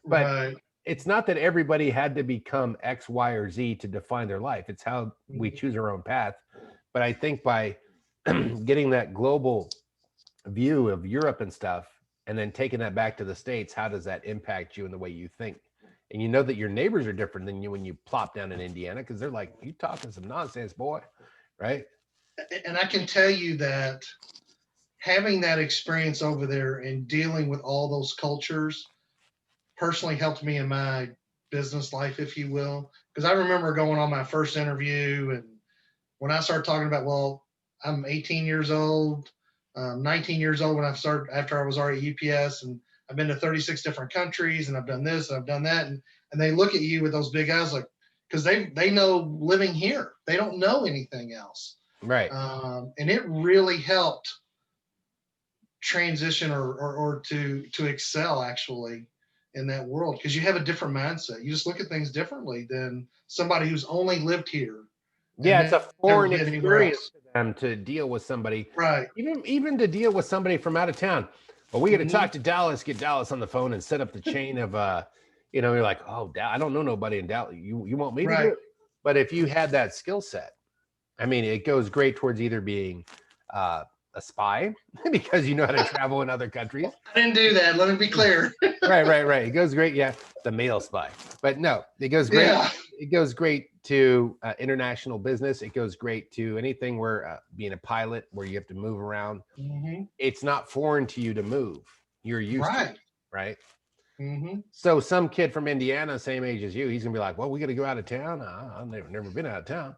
But it's not that everybody had to become X, Y, or Z to define their life. It's how we choose our own path. But I think by getting that global view of Europe and stuff, and then taking that back to the States, how does that impact you in the way you think? And you know that your neighbors are different than you when you plop down in Indiana, because they're like, you talking some nonsense, boy, right? And I can tell you that having that experience over there and dealing with all those cultures personally helped me in my business life, if you will. Because I remember going on my first interview, and when I started talking about, well, I'm 18 years old, 19 years old when I started, after I was already at UPS, and I've been to 36 different countries, and I've done this, and I've done that. And they look at you with those big eyes, like, because they know living here, they don't know anything else. Right. And it really helped transition or to excel actually in that world, because you have a different mindset. You just look at things differently than somebody who's only lived here. Yeah, it's a foreign experience to them to deal with somebody. Right. Even to deal with somebody from out of town. Well, we got to talk to Dallas, get Dallas on the phone, and set up the chain of, you're like, oh, I don't know nobody in Dallas. You want me to do it? But if you had that skill set, I mean, it goes great towards either being a spy because you know how to travel in other countries. I didn't do that. Let me be clear. Right. It goes great. Yeah, the male spy. But no, it goes great. Yeah. It goes great to international business. It goes great to anything where being a pilot, where you have to move around. It's not foreign to you to move. You're used to it, right? So some kid from Indiana, same age as you, he's gonna be like, well, we got to go out of town. I've never been out of town.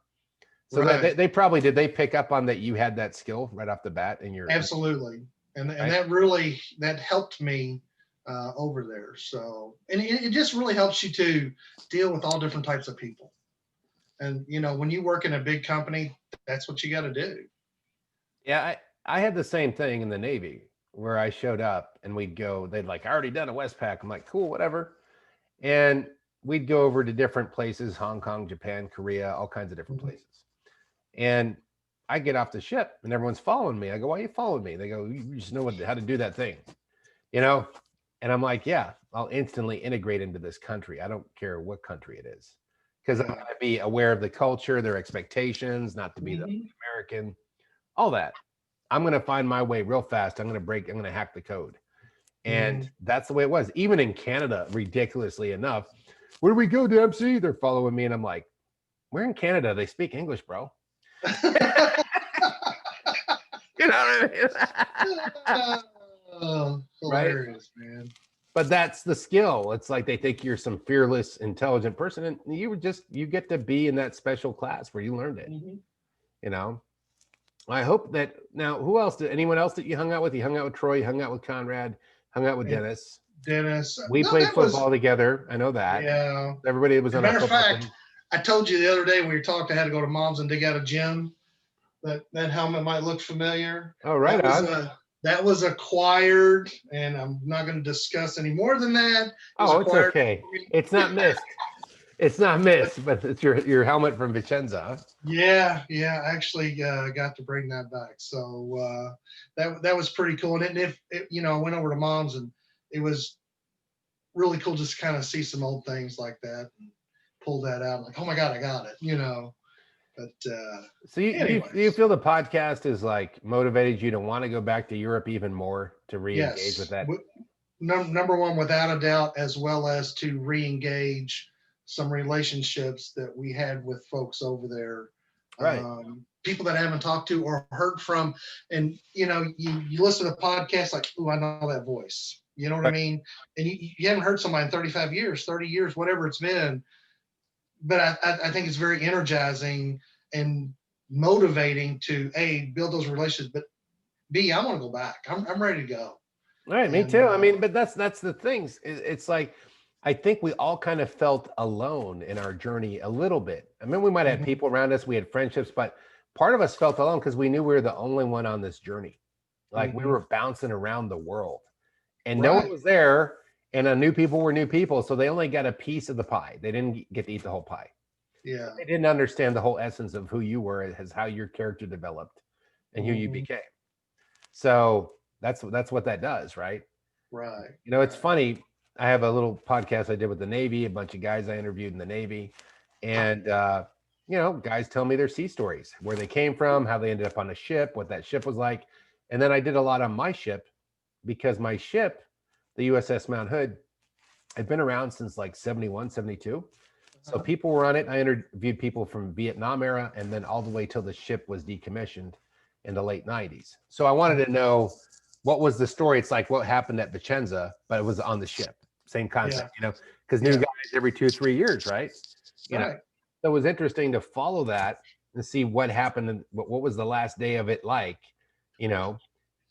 So they probably did. They pick up on that you had that skill right off the bat, and you're absolutely, and that helped me over there. So, and it just really helps you to deal with all different types of people. And when you work in a big company, that's what you got to do. Yeah, I had the same thing in the Navy, where I showed up and we'd go. They'd like, I already done a Westpac. I'm like, cool, whatever. And we'd go over to different places: Hong Kong, Japan, Korea, all kinds of different places. And I get off the ship and everyone's following me. I go, why are you following me? They go, you just know how to do that thing, And I'm like, yeah, I'll instantly integrate into this country. I don't care what country it is, because I'm going to be aware of the culture, their expectations, not to be the American, all that. I'm going to find my way real fast. I'm going to hack the code. And that's the way it was. Even in Canada, ridiculously enough, where do we go, Dempsey? They're following me. And I'm like, we're in Canada. They speak English, bro. You know what I mean? Hilarious, man. But that's the skill. It's like they think you're some fearless, intelligent person, and you get to be in that special class where you learned it. I hope that now. Anyone else that you hung out with? You hung out with Troy. You hung out with Conrad. Hung out with Dennis. Dennis. We No, played that was, football together. I know that. yeah. Everybody was As a on our matter of football fact, team. I told you the other day when we talked, I had to go to Mom's and dig out a gym. That helmet might look familiar. Oh, right That was on. that was acquired, and I'm not going to discuss any more than that. It was Oh, it's acquired. okay. It's not missed. It's not missed, but it's your helmet from Vicenza. Yeah, yeah. I actually got to bring that back, so that was pretty cool. And I went over to Mom's, and it was really cool just to kind of see some old things like that and pull that out. Like, oh my God, I got it. But So you anyways, feel the podcast is like motivated you to want to go back to Europe even more to re-engage with yes. that? Number one, without a doubt, as well as to re-engage some relationships that we had with folks over there, Right. people that I haven't talked to or heard from. And you listen to podcasts like, oh, I know that voice. You know what I Right. mean? And you haven't heard somebody in 35 years, 30 years, whatever it's been. But I think it's very energizing and motivating to A, build those relationships, but B, I want to go back. I'm ready to go. All right, me And too. I mean, but that's the things. It's like I think we all kind of felt alone in our journey a little bit. I mean, we might have Mhm. people around us, we had friendships, but part of us felt alone because we knew we were the only one on this journey. Like we Mhm. were bouncing around the world, and no one Right. was there. And new people were new people, so they only got a piece of the pie. They didn't get to eat the whole pie. Yeah. They didn't understand the whole essence of who you were, as how your character developed, and who you Mhm. became. So that's what that does, right? Right. It's Right. funny. I have a little podcast I did with the Navy, a bunch of guys I interviewed in the Navy, and guys tell me their sea stories, where they came from, how they ended up on a ship, what that ship was like, and then I did a lot on my ship because my ship, the USS Mount Hood, had been around since like 71, 72. So Uh-huh. people were on it. I interviewed people from Vietnam era and then all the way till the ship was decommissioned in the late 90s. So I wanted to know what was the story. It's like what happened at Vicenza, but it was on the ship. Same concept, because new Yeah. guys every 2-3 years, right? Right. So it was interesting to follow that and see what happened and what was the last day of it like. Now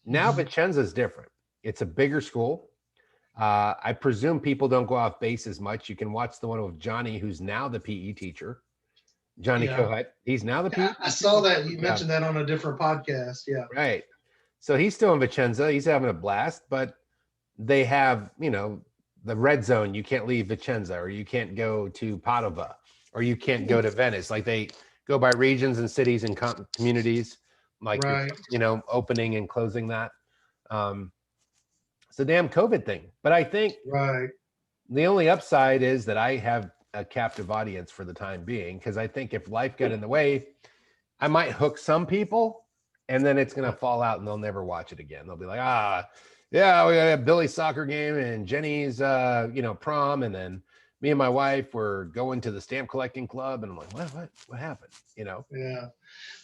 Mhm. Vicenza is different. It's a bigger school. I presume people don't go off base as much. You can watch the one with Johnny, who's now the PE teacher. Johnny Yeah. Kohut. He's now the PE I teacher. saw that you Yeah, mentioned that on a different podcast. Yeah. right. So he's still in Vicenza. He's having a blast, but they have, the red zone. You can't leave Vicenza, or you can't go to Padova, or you can't go to Venice. Like they go by regions and cities and communities, like Right. you're, opening and closing that. It's a damn COVID thing. But I think Right. the only upside is that I have a captive audience for the time being, because I think if life got in the way, I might hook some people and then it's going to fall out and they'll never watch it again. They'll be like, yeah, we got a Billy's soccer game and Jenny's, prom. And then me and my wife were going to the stamp collecting club. And I'm like, what happened? Yeah.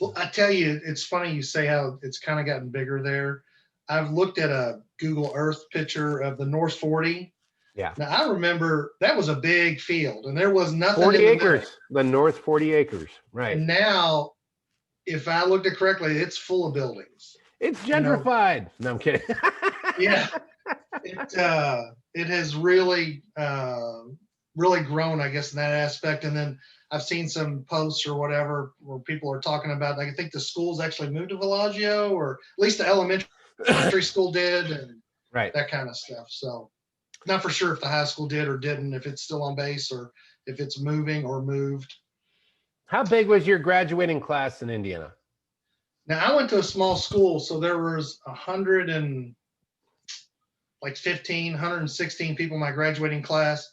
Well, I tell you, it's funny you say how it's kind of gotten bigger there. I've looked at a Google Earth picture of the North 40. Yeah. Now I remember that was a big field and there was nothing 40 in the acres, middle. the North 40 acres. Right. And now, if I looked at correctly, it's full of buildings. It's gentrified. No, I'm kidding. Yeah. It has really really grown, I guess, in that aspect. And then I've seen some posts or whatever where people are talking about, like, I think the schools actually moved to Villagio, or at least the elementary school did, and Right. that kind of stuff. So not for sure if the high school did or didn't, if it's still on base or if it's moving or moved. How big was your graduating class in Indiana? Now I went to a small school, so there was 116 people in my graduating class.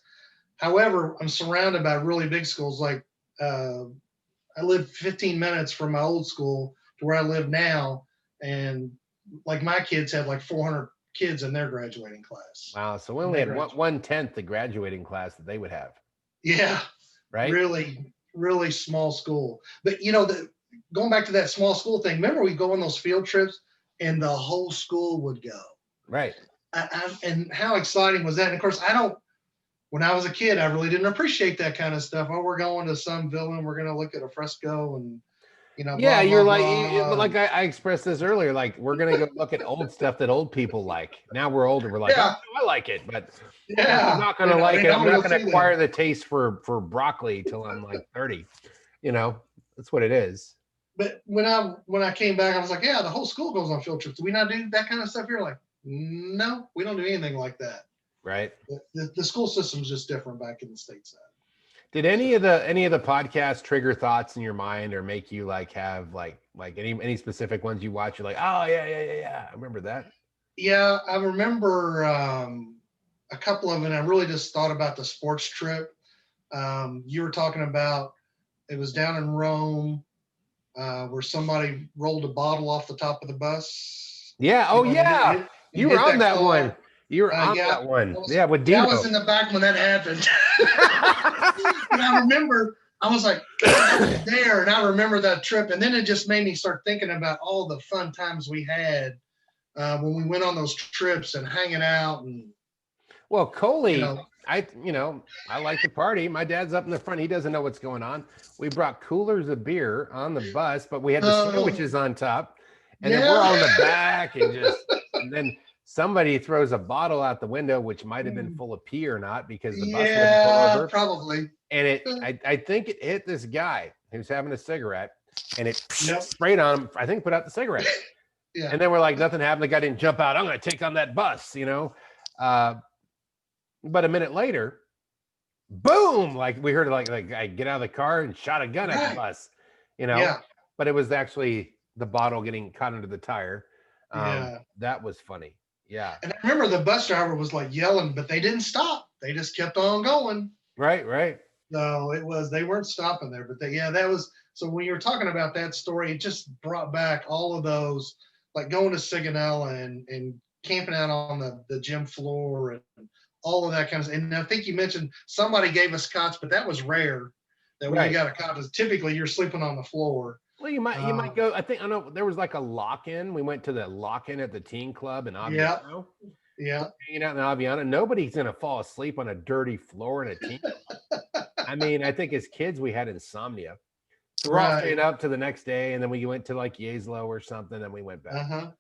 However, I'm surrounded by really big schools. Like I live 15 minutes from my old school to where I live now, and like my kids had like 400 kids in their graduating class. Wow. So we only had 1/10 the graduating class that they would have. Yeah. Right. Really, really small school. But going back to that small school thing, remember we go on those field trips and the whole school would go. Right. And how exciting was that? And of course, when I was a kid, I really didn't appreciate that kind of stuff. Oh, we're going to some villa and we're going to look at a fresco. And Yeah, blah, you're blah, like, but blah. like I expressed this earlier, like we're gonna go look at old stuff that old people like. Now we're older, we're like, oh, Yeah. I like it, but I'm Yeah. not gonna I like didn't it. I'm know not you'll gonna see acquire that. the taste for broccoli till I'm like 30. That's what it is, But when I came back, I was like, yeah, the whole school goes on field trips. Do we not do that kind of stuff here? Like, no, we don't do anything like that. right? The school system's just different back in the States. Did any of the podcasts trigger thoughts in your mind or make you like have like any specific ones you watch? You're like, oh yeah. I remember that. Yeah, I remember a couple of them. I really just thought about the sports trip. You were talking about it was down in Rome where somebody rolled a bottle off the top of the bus. Yeah. You Oh know, and it yeah. hit You and were hit on that that one. car. You were on Yeah, that one. Yeah, with yeah, I Dino. was in the back when that happened. And I remember I was like, I was there, and I remember that trip, and then it just made me start thinking about all the fun times we had when we went on those trips and hanging out, and Well, you Coley, know, I like to party. My dad's up in the front. He doesn't know what's going on. We brought coolers of beer on the bus, but we had the oh sandwiches on top. And then we're yeah, all in the back and then somebody throws a bottle out the window, which might have been full of pee or not because the bus wouldn't pull yeah, over. probably. And I think it hit this guy who's having a cigarette and it Yep. sprayed on him. I think put out the cigarette. Yeah. And then we're like, nothing happened. The guy didn't jump out. I'm going to take on that bus. But a minute later, boom! Like we heard, like I get out of the car and shot a gun at the bus, Yeah. But it was actually the bottle getting caught under the tire. Yeah. That was funny. Yeah. And I remember the bus driver was like yelling, but they didn't stop. They just kept on going. Right. No, they weren't stopping there, but that was, so when you were talking about that story, it just brought back all of those, like going to Sigonella and camping out on the gym floor and all of that kind of stuff. And I think you mentioned somebody gave us cots, but that was rare that when you got a cot, typically you're sleeping on the floor. Well, you might go. I know there was like a lock-in. We went to the lock-in at the teen club in Aviano. Yeah. Hanging out in Aviano. Nobody's gonna fall asleep on a dirty floor in a teen club. I mean, I think as kids we had insomnia. So we're all staying up to the next day, and then we went to like Yeslo or something, and we went back.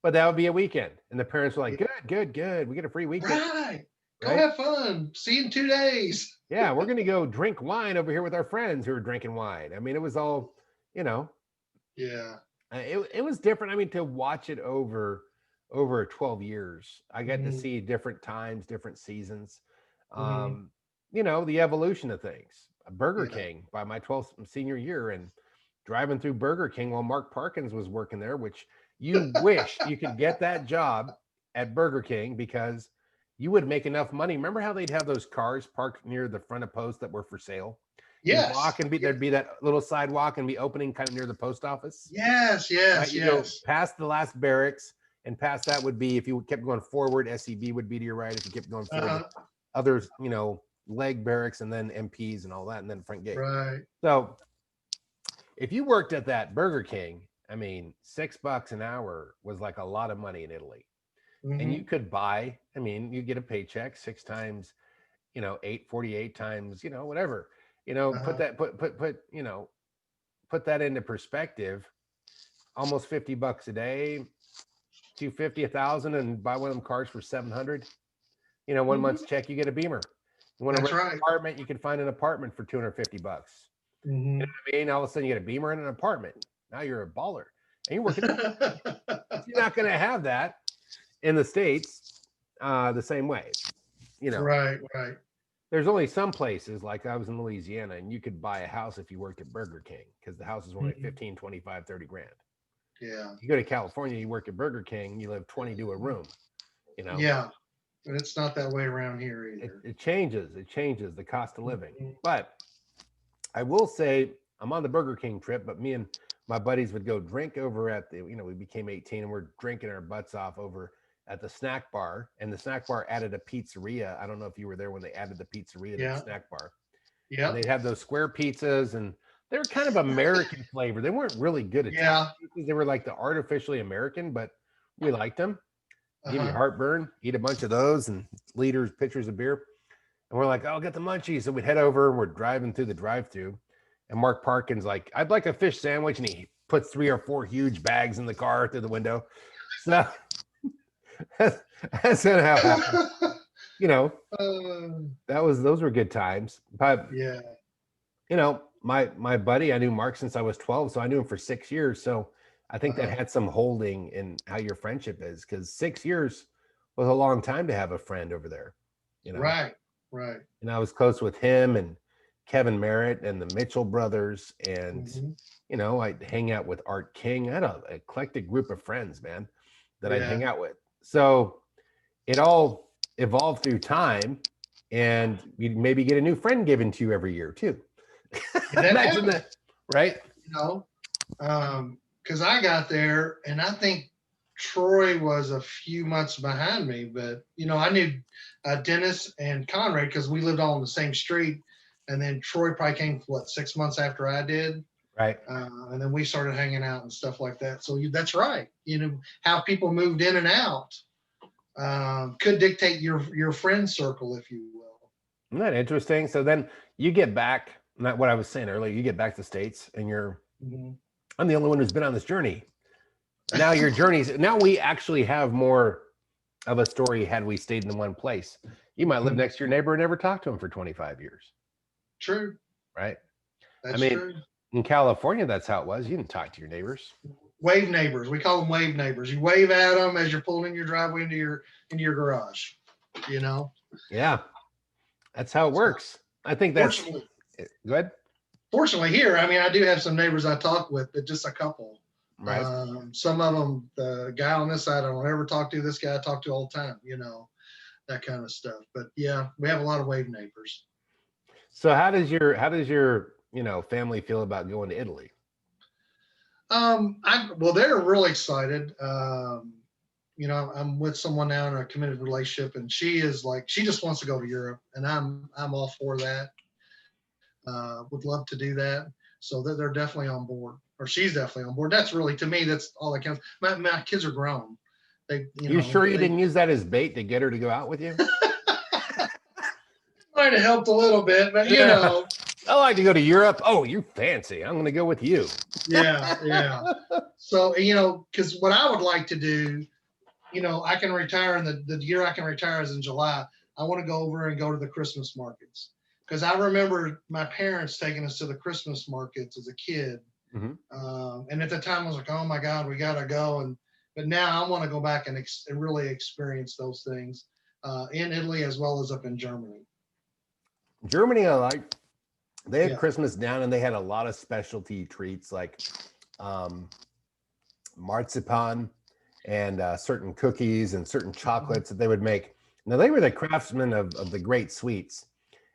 But that would be a weekend, and the parents were like, "Good. We get a free weekend. Right. Go have fun. See you in 2 days." Yeah, we're gonna go drink wine over here with our friends who are drinking wine. I mean, it was all, Yeah. It was different. I mean, to watch it over 12 years, I got to see different times, different seasons. The evolution of things. Burger King by my 12th senior year, and driving through Burger King while Mark Parkins was working there, which you wish you could get that job at Burger King because you would make enough money. Remember how they'd have those cars parked near the front of posts that were for sale? Yes. You'd walk and there'd be that little sidewalk and be opening kind of near the post office. Yes. Right? You go past the last barracks, and past that would be, if you kept going forward, SEB would be to your right. If you kept going forward, others, leg barracks, and then MPs and all that, and then front gate. Right. So if you worked at that Burger King, I mean, $6 an hour was like a lot of money in Italy. And you could buy, you get a paycheck 6 times, 848 times, whatever, put that into perspective, almost $50 a day, 250, 1,000, and buy one of them cars for 700. 1 month's check, you get a Beamer. You want to rent an apartment, you can find an apartment for $250. You know what I mean? All of a sudden you get a Beamer and an apartment. Now you're a baller. And you're working. You're not going to have that in the States the same way. Right. There's only some places, like I was in Louisiana, and you could buy a house if you worked at Burger King because the houses were like 15, 25, 30 grand. Yeah. You go to California, you work at Burger King, you live 20 to a room. Yeah. But it's not that way around here either. It changes. It changes the cost of living. But I will say, I'm on the Burger King trip, but me and my buddies would go drink over at the, we became 18 and we're drinking our butts off over at the snack bar, and the snack bar added a pizzeria. I don't know if you were there when they added the pizzeria to the snack bar. Yeah. They'd have those square pizzas, and they were kind of American flavor. They weren't really good at pizzas. They were like the artificially American, but we liked them. Give you heartburn, eat a bunch of those and pitchers of beer. And we're like, oh, get the munchies. So we'd head over and we're driving through the drive-thru. And Mark Parkin's like, I'd like a fish sandwich. And he puts 3 or 4 huge bags in the car through the window. So that's kind of how it happened. You know, those were good times. But yeah, you know, my buddy, I knew Mark since I was 12, so I knew him for 6 years. So I think that had some holding in how your friendship is, because 6 years was a long time to have a friend over there. You know, right. And I was close with him and Kevin Merritt and the Mitchell brothers, and you know, I'd hang out with Art King. I had an eclectic group of friends, man, that I'd hang out with. So it all evolved through time, and you'd maybe get a new friend given to you every year too. Imagine that, right? You know, because I got there, and I think Troy was a few months behind me, but you know, I knew Dennis and Conrad because we lived all on the same street, and then Troy probably came 6 months after I did, right? And then we started hanging out and stuff like that. So that's right. You know, how people moved in and out could dictate your friend circle, if you will. Isn't that interesting? So then you get back. Not what I was saying earlier. You get back to the States, and you're. I'm the only one who's been on this journey. Now your journeys. Now we actually have more of a story had we stayed in one place. You might live next to your neighbor and never talk to him for 25 years. True. Right. That's true. In California, that's how it was. You didn't talk to your neighbors. Wave neighbors. We call them wave neighbors. You wave at them as you're pulling your driveway into your garage. You know. Yeah, that's how it works. I think that's. Go ahead. Fortunately, here, I mean, I do have some neighbors I talk with, but just a couple. Right. Some of them, the guy on this side I don't ever talk to. This guy I talk to all the time. You know, that kind of stuff. But yeah, we have a lot of wave neighbors. So how does your family feel about going to Italy? Well, they're really excited. You know, I'm with someone now in a committed relationship, and she just wants to go to Europe, and I'm all for that. Would love to do that. So they're definitely on board, or she's definitely on board. That's really, to me, that's all that counts. My kids are grown. You sure you didn't use that as bait to get her to go out with you? Might have helped a little bit, but you know. I like to go to Europe. Oh, you're fancy. I'm going to go with you. Yeah. So, you know, because what I would like to do, you know, I can retire, and the year I can retire is in July. I want to go over and go to the Christmas markets. Because I remember my parents taking us to the Christmas markets as a kid. And at the time I was like, oh my God, we got to go. But now I want to go back and really experience those things in Italy as well as up in Germany. Germany, they had Christmas down, and they had a lot of specialty treats like marzipan and certain cookies and certain chocolates that they would make. Now, they were the craftsmen of the great sweets.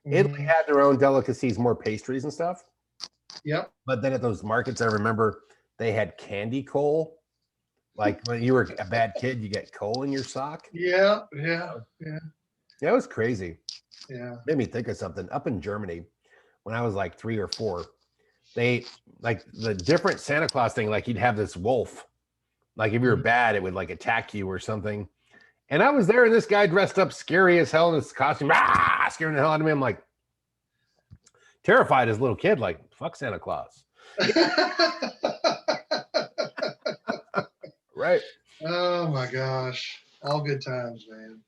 Italy had their own delicacies, more pastries and stuff. Yep. But then at those markets, I remember they had candy coal. Like when you were a bad kid, you get coal in your sock. Yeah. It was crazy. Yeah. Made me think of something. Up in Germany, when I was like 3 or 4, they like the different Santa Claus thing. Like you'd have this wolf. Like if you were bad, it would like attack you or something. And I was there, and this guy dressed up scary as hell in his costume, scaring the hell out of me. I'm like terrified as a little kid, like, fuck Santa Claus. Right. Oh my gosh. All good times, man.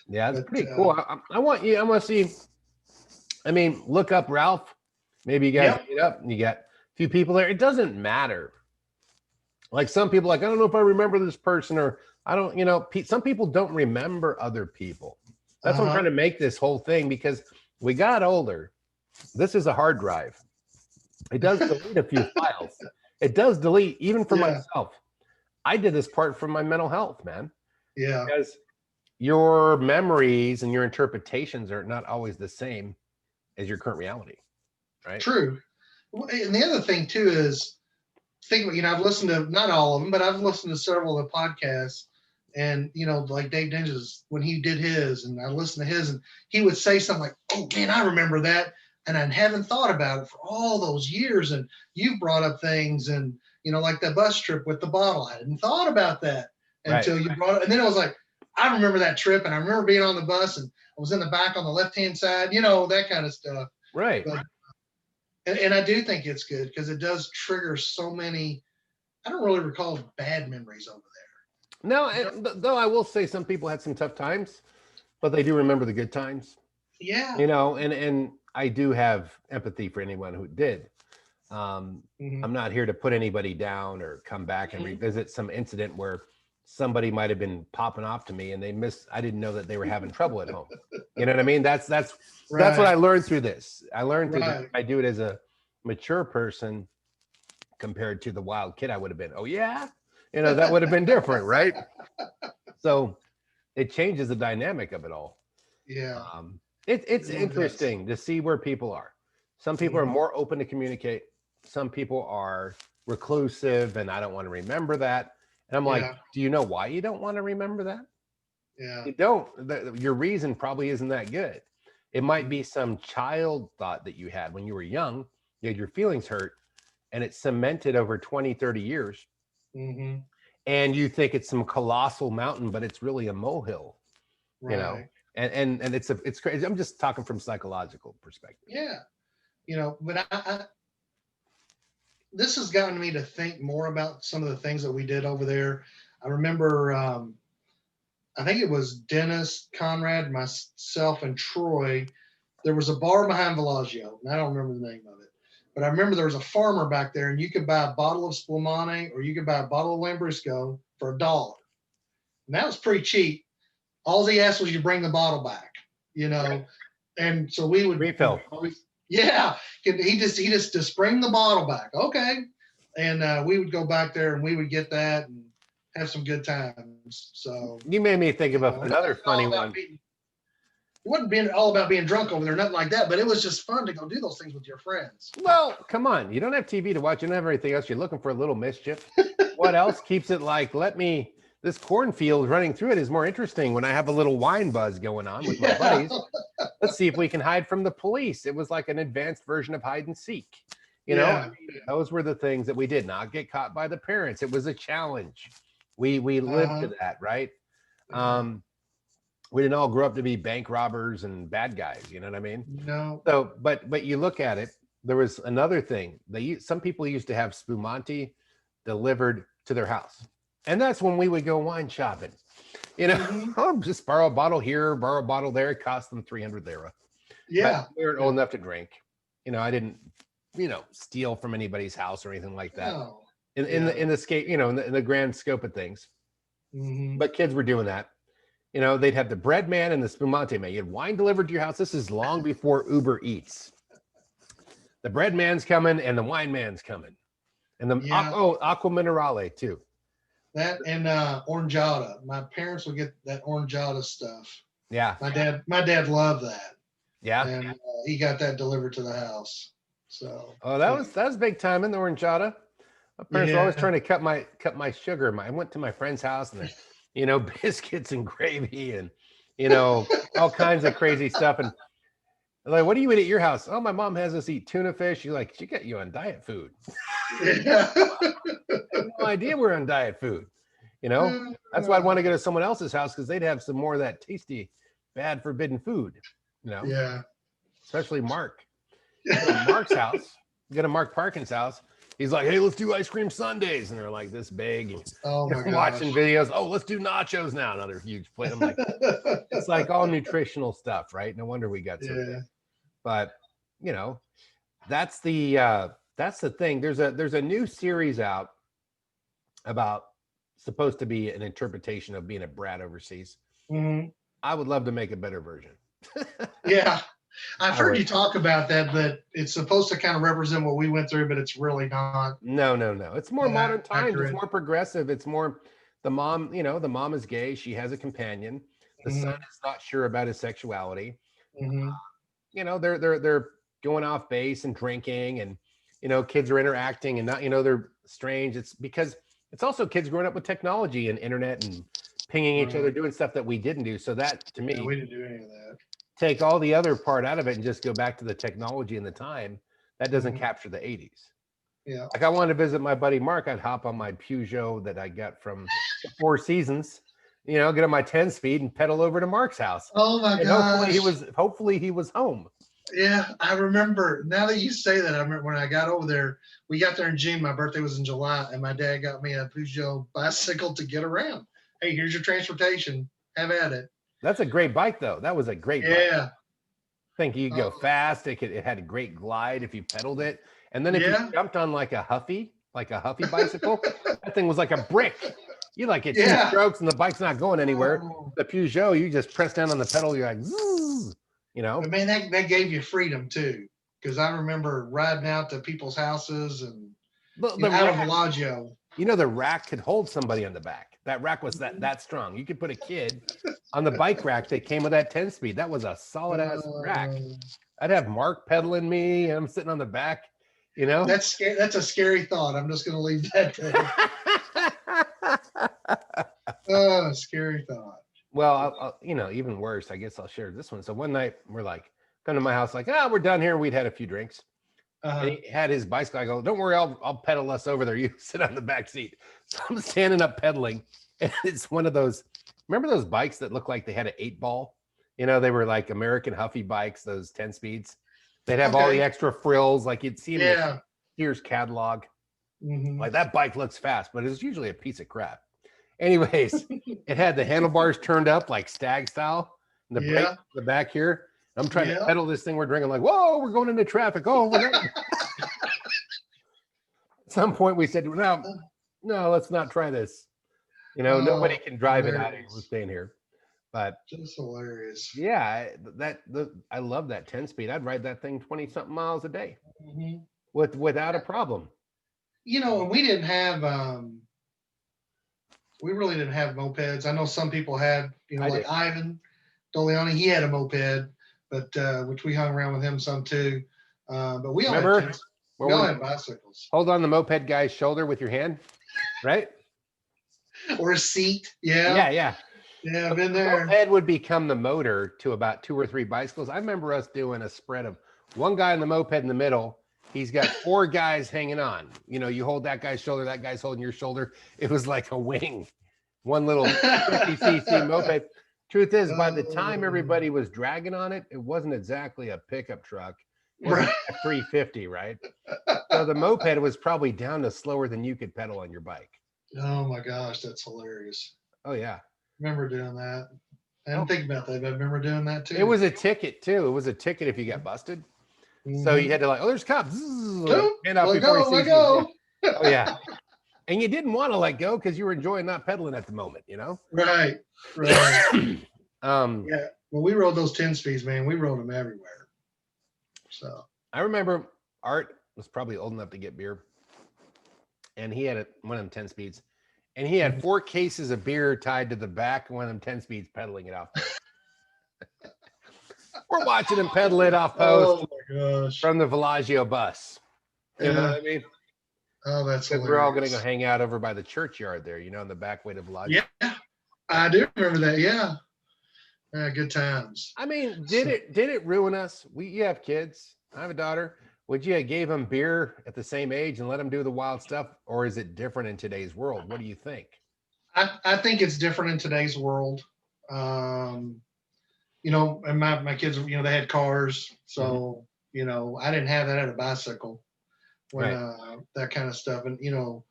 Yeah, it's pretty cool. I want to see, I mean, look up Ralph. Maybe you guys meet up and you got a few people there. It doesn't matter. Like some people, like, I don't know if I remember this person, or I don't, some people don't remember other people. That's what I'm trying to make this whole thing, because we got older. This is a hard drive. It does delete a few files. It does delete, even for myself. I did this part for my mental health, man. Yeah. Because your memories and your interpretations are not always the same as your current reality. Right? True. And the other thing too is, I've listened to, not all of them, but I've listened to several of the podcasts, and, like Dave Dinges, when he did his, and I listened to his, and he would say something like, oh man, I remember that. And I haven't thought about it for all those years. And you've brought up things, and, like the bus trip with the bottle. I hadn't thought about that until you brought it. And then it was like, I remember that trip, and I remember being on the bus, and I was in the back on the left-hand side, that kind of stuff. Right. And I do think it's good because it does trigger so many. I don't really recall bad memories over No, there. though I will say some people had some tough times, but they do remember the good times. Yeah. You know, and I do have empathy for anyone who did. I'm not here to put anybody down or come back and revisit some incident where somebody might have been popping off to me and I didn't know that they were having trouble at home. You know what I mean? That's what I learned through this. I learned through this. I do it as a mature person compared to the wild kid I would have been. Oh yeah, you know, that would have been different, right? So it changes the dynamic of it all. Yeah. It's interesting to see where people are. Some people are more open to communicate. Some people are reclusive and I don't want to remember that. And I'm like, do you know why you don't want to remember that? Yeah. You don't. Your reason probably isn't that good. It might be some child thought that you had when you were young. You had your feelings hurt and it's cemented over 20, 30 years. And you think it's some colossal mountain, but it's really a molehill, you know? And it's crazy. I'm just talking from psychological perspective. Yeah. You know, but this has gotten me to think more about some of the things that we did over there. I remember, I think it was Dennis, Conrad, myself, and Troy. There was a bar behind Villagio, and I don't remember the name of it. But I remember there was a farmer back there, and you could buy a bottle of Spumante or you could buy a bottle of Lambrusco for $1. And that was pretty cheap. All he asked was you bring the bottle back, you know. Right. And so we would refill. Yeah, he just bring the bottle back, okay. And we would go back there and we would get that and have some good times. So you made me think of another funny one. It wasn't being all about being drunk over there, nothing like that, but it was just fun to go do those things with your friends. Well, come on, you don't have TV to watch, you don't have anything else. You're looking for a little mischief. What else keeps it like? This cornfield running through it is more interesting when I have a little wine buzz going on with my buddies. Let's see if we can hide from the police. It was like an advanced version of hide and seek. You know, I mean, those were the things that we did not get caught by the parents. It was a challenge. We lived to that, right? We didn't all grow up to be bank robbers and bad guys. You know what I mean? No. So, but you look at it. There was another thing. Some people used to have spumante delivered to their house. And that's when we would go wine shopping. You know, just borrow a bottle here, borrow a bottle there. It cost them 300 lira. Yeah. But we weren't old enough to drink. You know, I didn't, steal from anybody's house or anything like that. No. In the scape, in the grand scope of things. But kids were doing that. You know, they'd have the bread man and the spumante man. You had wine delivered to your house. This is long before Uber Eats. The bread man's coming and the wine man's coming. And the aqua minerale too. That and orangeada. My parents would get that orangeada stuff. Yeah. My dad loved that. Yeah. And he got that delivered to the house. So. Oh, that was big time in the orangeada. My parents were always trying to cut my sugar. I went to my friend's house and biscuits and gravy and all kinds of crazy stuff. And like, what do you eat at your house? Oh, my mom has us eat tuna fish. She's like, she got you on diet food. Yeah. I have no idea we're on diet food. That's why I'd want to go to someone else's house because they'd have some more of that tasty, bad, forbidden food. Yeah. Especially Mark. You go to Mark's house. You go to Mark Parkin's house. He's like, hey, let's do ice cream sundaes. And they're like this big. And watching videos. Oh, let's do nachos now. Another huge plate. I'm like, it's like all nutritional stuff, right? No wonder we got so big. But, that's the thing. There's a new series out about supposed to be an interpretation of being a brat overseas. I would love to make a better version. Yeah. I've heard you talk about that, but it's supposed to kind of represent what we went through, but it's really not. No. It's more modern times. Accurate. It's more progressive. It's more the mom, the mom is gay. She has a companion. The son is not sure about his sexuality. They're going off base and drinking and, kids are interacting and not, they're strange. It's because it's also kids growing up with technology and internet and pinging each other, doing stuff that we didn't do. So that to me, we didn't do any of that. Take all the other part out of it and just go back to the technology and the time that doesn't capture the 80s. Yeah. Like I wanted to visit my buddy Mark. I'd hop on my Peugeot that I got from the Four Seasons, get on my 10 speed and pedal over to Mark's house. Oh my gosh. Hopefully he was home. Yeah, I remember. Now that you say that, I remember when I got over there. We got there in June. My birthday was in July, and my dad got me a Peugeot bicycle to get around. Hey, here's your transportation. Have at it. That's a great bike, though. That was a great bike. Yeah. Think you could go fast. It had a great glide if you pedaled it. And then if you Yeah. jumped on like a Huffy bicycle, that thing was like a brick. You like get two Yeah. strokes and the bike's not going anywhere. Oh. The Peugeot, you just press down on the pedal, you're like, zzz, you know. But man, that gave you freedom too. Because I remember riding out to people's houses and out of Villagio. You know, the rack could hold somebody on the back. That rack was that strong. You could put a kid on the bike rack that came with that 10-speed. That was a solid ass rack. I'd have Mark pedaling me, and I'm sitting on the back. You know, that's scary. That's a scary thought. I'm just going to leave that there. Oh, scary thought. Well, you know, even worse. I guess I'll share this one. So one night we're like, come to my house, like, we're done here. We'd had a few drinks. And he had his bicycle. I go, don't worry, I'll pedal us over there. You sit on the back seat. So I'm standing up pedaling, and it's one of those. Remember those bikes that looked like they had an 8-ball? You know, they were like American Huffy bikes, those 10 speeds. They'd have all the extra frills, like you'd see in the Sears catalog. Like that bike looks fast, but it's usually a piece of crap. Anyways, it had the handlebars turned up like stag style, and the brake in the back here. I'm trying to pedal this thing. We're drinking like, whoa, we're going into traffic. Oh, we're not. At some point we said, no, let's not try this. You know, nobody can drive it out. We're staying here. But just hilarious. Yeah, I love that 10-speed. I'd ride that thing 20-something miles a day without a problem. You know, and we didn't have we really didn't have mopeds. I know some people had, you know, like Ivan Doliani, he had a moped, but which we hung around with him some too. But we all had bicycles. Hold on the moped guy's shoulder with your hand, right? Or a seat. Yeah. Yeah, I've been there. Moped would become the motor to about 2 or 3 bicycles. I remember us doing a spread of one guy in the moped in the middle. He's got 4 guys hanging on. You know, you hold that guy's shoulder, that guy's holding your shoulder. It was like a wing. One little 50cc moped. Truth is, by the time everybody was dragging on it, it wasn't exactly a pickup truck. It was a 350, right? So the moped was probably down to slower than you could pedal on your bike. Oh my gosh, that's hilarious. Oh yeah. Remember doing that. I didn't think about that, but I remember doing that too. It was a ticket too. It was a ticket if you got busted. So you had to like, there's cops. Let go. Oh yeah. And you didn't want to let go because you were enjoying not pedaling at the moment, you know? Right. Yeah. Well, we rode those 10 speeds, man. We rode them everywhere. So I remember Art was probably old enough to get beer. And he had one of them 10 speeds. And he had 4 cases of beer tied to the back of one of them 10 speeds, pedaling it off. We're watching him pedal it off post from the Villagio bus. You know what I mean? Oh, that's hilarious. We're all going to go hang out over by the churchyard there, you know, in the back way to Villagio. Yeah, I do remember that. Yeah. Good times. I mean, did it ruin us? You have kids. I have a daughter. Would you have gave them beer at the same age and let them do the wild stuff? Or is it different in today's world? What do you think? I think it's different in today's world. You know, and my kids, you know, they had cars. So, you know, I didn't have that at a bicycle when that kind of stuff. And, you know,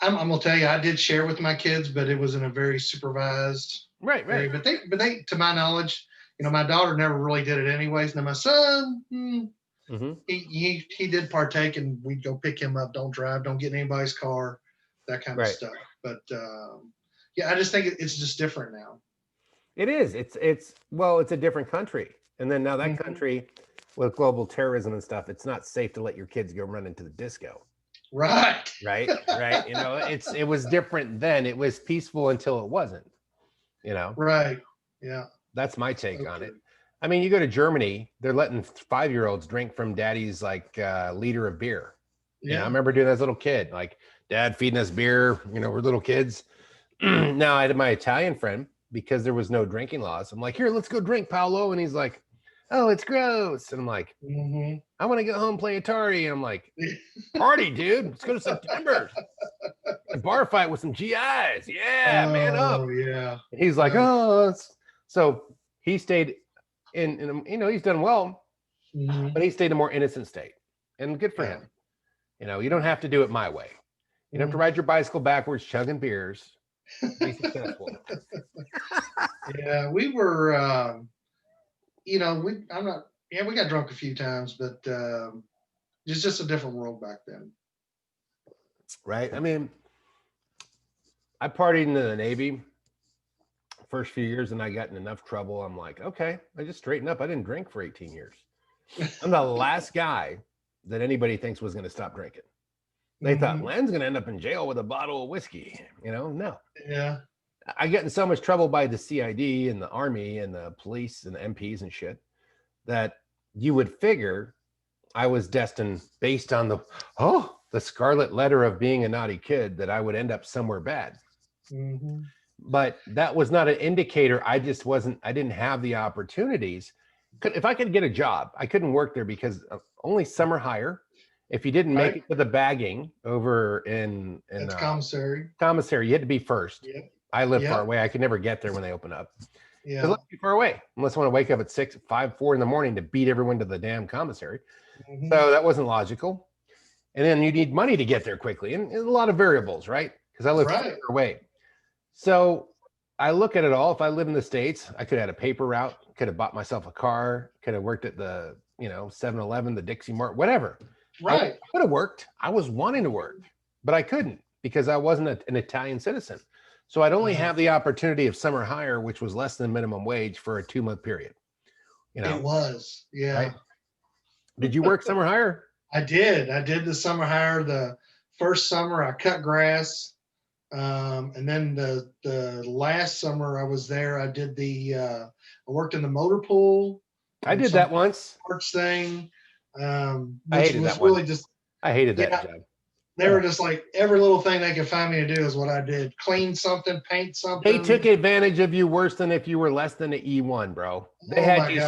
I'm going to tell you, I did share with my kids, but it was in a very supervised way. But they, to my knowledge, you know, my daughter never really did it anyways. Now my son, he did partake, and we'd go pick him up. Don't drive, don't get in anybody's car, that kind of stuff. But yeah, I just think it's just different now. It is. It's a different country. And then now that country with global terrorism and stuff, it's not safe to let your kids go run into the disco. Right. You know, it was different then. It was peaceful until it wasn't, you know? Right. Yeah. That's my take on it. I mean, you go to Germany, they're letting 5-year-olds drink from daddy's like liter of beer. Yeah. You know, I remember doing that as a little kid, like dad feeding us beer, you know, we're little kids. Now I had my Italian friend, because there was no drinking laws. I'm like, here, let's go drink, Paolo. And he's like, oh, it's gross. And I'm like, I want to go home and play Atari. And I'm like, party, dude. Let's go to September. A bar fight with some GIs. Yeah, man up. Oh, yeah. And he's like, oh. So he stayed and you know, he's done well, Mhm. but he stayed in a more innocent state, and good for Yeah. him. You know, you don't have to do it my way. You don't have to ride your bicycle backwards, chugging beers. Be successful. Yeah, we were, you know, we got drunk a few times, but it's just a different world back then. Right? I mean, I partied in the Navy first few years and I got in enough trouble. I'm like, okay, I just straightened up. I didn't drink for 18 years. I'm the last guy that anybody thinks was going to stop drinking. They thought Len's going to end up in jail with a bottle of whiskey. You know, no. Yeah. I get in so much trouble by the CID and the Army and the police and the MPs and shit that you would figure I was destined, based on the scarlet letter of being a naughty kid, that I would end up somewhere bad. Mm-hmm. But that was not an indicator. I didn't have the opportunities. If I could get a job, I couldn't work there because of only summer hire. If you didn't make it to the bagging over in commissary, you had to be first. Yep. I live far away. I could never get there when they open up. Yeah. It's too far away, unless I want to wake up at 6, 5, 4 in the morning to beat everyone to the damn commissary. Mm-hmm. So that wasn't logical. And then you need money to get there quickly, and a lot of variables, right? Because I live further away. So I look at it all. If I live in the States, I could have had a paper route, could have bought myself a car, could have worked at the 7-Eleven, the Dixie Mart, whatever. Right. I could have worked. I was wanting to work, but I couldn't because I wasn't an Italian citizen. So I'd only have the opportunity of summer hire, which was less than minimum wage for a 2-month period. You know, it was, yeah. Right? Did you work summer hire? I did. I did the summer hire. The first summer I cut grass, and then the last summer I was there, I did I worked in the motor pool. I did that once. Parts thing. I hated that really one. just. I hated that job. They were just like, every little thing they could find me to do is what I did. Clean something, paint something. They took advantage of you worse than if you were less than an E1, bro. They had you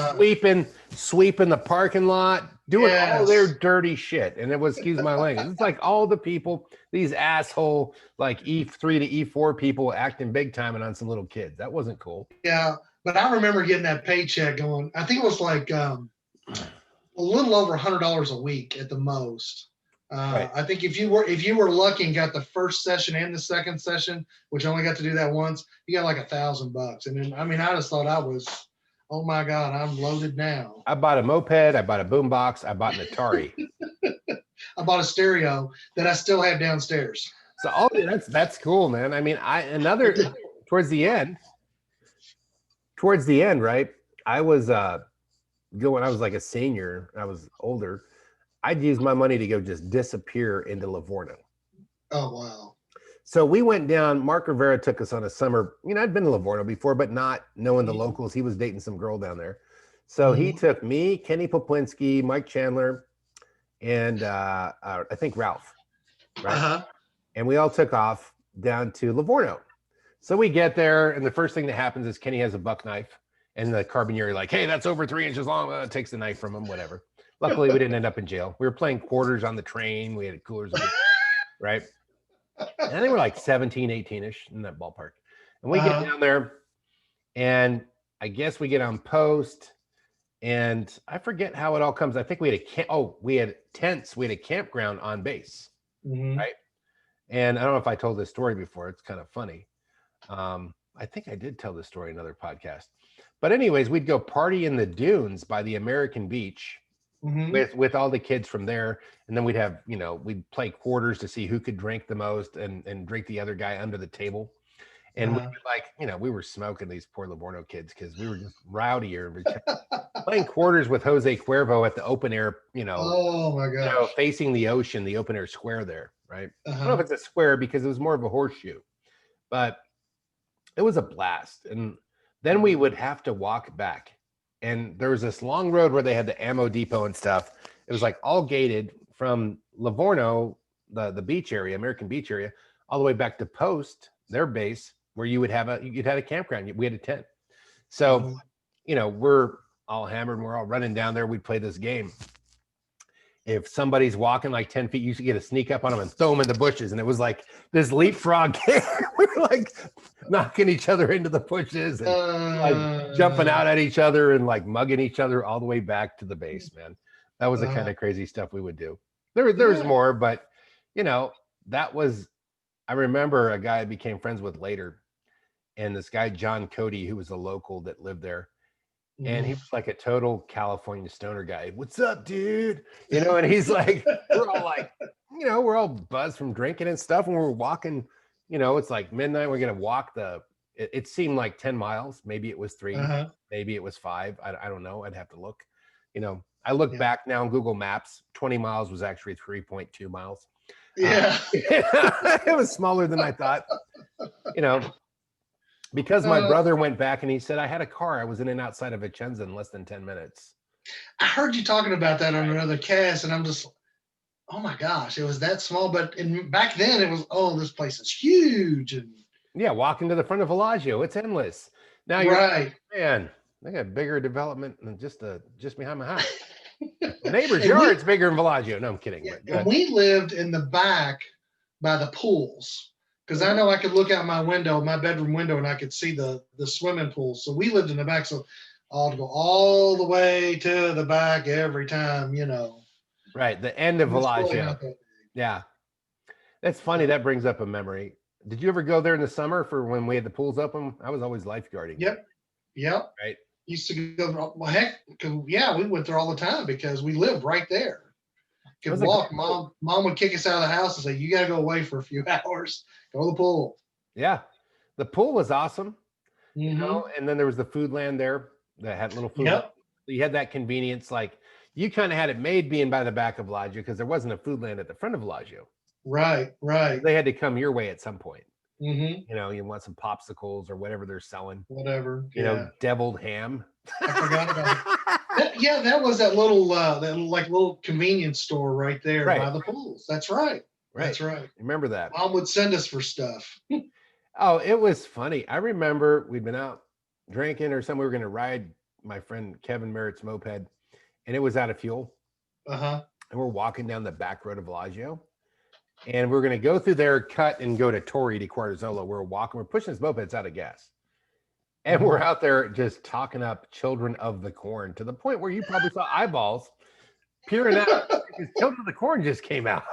sweeping the parking lot, doing all their dirty shit. And it was, excuse my language, it's like all the people, these asshole, like E3 to E4 people acting big time and on some little kids. That wasn't cool. Yeah. But I remember getting that paycheck going, I think it was like a little over $100 a week at the most. Right. I think if you were lucky and got the first session and the second session, which I only got to do that once, you got like $1,000. And then, I mean, I just thought I was, oh my God, I'm loaded now. I bought a moped, I bought a boombox, I bought an Atari. I bought a stereo that I still have downstairs. So that's cool, man. I mean, towards the end, right? I was I was like a senior, I was older. I'd use my money to go just disappear into Livorno. Oh, wow. So we went down, Mark Rivera took us on a summer, I'd been to Livorno before, but not knowing the locals. He was dating some girl down there. So he took me, Kenny Poplinski, Mike Chandler, and I think Ralph, right? Uh-huh. And we all took off down to Livorno. So we get there, and the first thing that happens is Kenny has a buck knife, and the carabinieri like, hey, that's over 3 inches long. Takes the knife from him, whatever. Luckily, we didn't end up in jail. We were playing quarters on the train. We had coolers, right? And they were like 17, 18-ish in that ballpark. And we get down there, and I guess we get on post, and I forget how it all comes. I think we had tents. We had a campground on base, right? And I don't know if I told this story before. It's kind of funny. I think I did tell this story in another podcast. But anyways, we'd go party in the dunes by the American beach. With all the kids from there, and then we'd have we'd play quarters to see who could drink the most and drink the other guy under the table, and we we were smoking these poor Livorno kids because we were just rowdier. Playing quarters with Jose Cuervo at the open air, oh my god, facing the ocean, the open air square there, right? I don't know if it's a square because it was more of a horseshoe, but it was a blast. And then we would have to walk back. And there was this long road where they had the ammo depot and stuff. It was like all gated from Livorno, the beach area, American beach area, all the way back to Post, their base, where you'd have a campground. We had a tent. So, we're all hammered. We're all running down there. We'd play this game. if somebody's walking like 10 feet, you used to get a sneak up on them and throw them in the bushes. And it was like this leapfrog game. We were like knocking each other into the bushes and like jumping out at each other and like mugging each other all the way back to the base, man. That was the kind of crazy stuff we would do. There's more, but you know, that was, I remember a guy I became friends with later, and this guy, John Cody, who was a local that lived there. And he was like a total California stoner guy. What's up, dude? You know, and he's like, we're all like, you know, we're all buzzed from drinking and stuff. And we're walking, you know, it's like midnight. We're going to walk it seemed like 10 miles. Maybe it was 3, maybe it was 5. I don't know. I'd have to look. You know, I look back now on Google Maps, 20 miles was actually 3.2 miles. Yeah. It was smaller than I thought, you know. Because my brother went back and he said, I had a car. I was in and outside of Vicenza in less than 10 minutes. I heard you talking about that on another cast, and I'm just, oh my gosh, it was that small. But back then it was, oh, this place is huge. And yeah, walking to the front of Villagio, it's endless. Now you're right, man. They got bigger development than just behind my house. The neighbor's yard's bigger than Villagio. No, I'm kidding. Yeah, and we lived in the back by the pools. Because I know I could look out my window, my bedroom window, and I could see the swimming pool. So we lived in the back. So I'll go all the way to the back every time, you know. Right. The end of Villagio. Yeah. That's funny. That brings up a memory. Did you ever go there in the summer for when we had the pools open? I was always lifeguarding. Yep. Right. Used to go, well, heck, yeah, we went there all the time because we lived right there. Could walk. Mom would kick us out of the house and say, you got to go away for a few hours. Go to the pool. Yeah. The pool was awesome. You know, and then there was the food land there that had little food. Yep. You had that convenience. Like you kind of had it made being by the back of Villagio because there wasn't a food land at the front of Villagio. Right. They had to come your way at some point. You know, you want some popsicles or whatever they're selling. Whatever. You know, deviled ham. I forgot about it. That was that little little convenience store right there by the pools. That's right. That's right. Remember that. Mom would send us for stuff. Oh, it was funny. I remember we'd been out drinking or something. We were going to ride my friend Kevin Merritt's moped, and it was out of fuel. And we're walking down the back road of Villagio, and we're going to go through there, cut, and go to Torre di Quartazzolo. We're walking. We're pushing his mopeds out of gas. And we're out there just talking up Children of the Corn to the point where you probably saw eyeballs peering out because Children of the Corn just came out.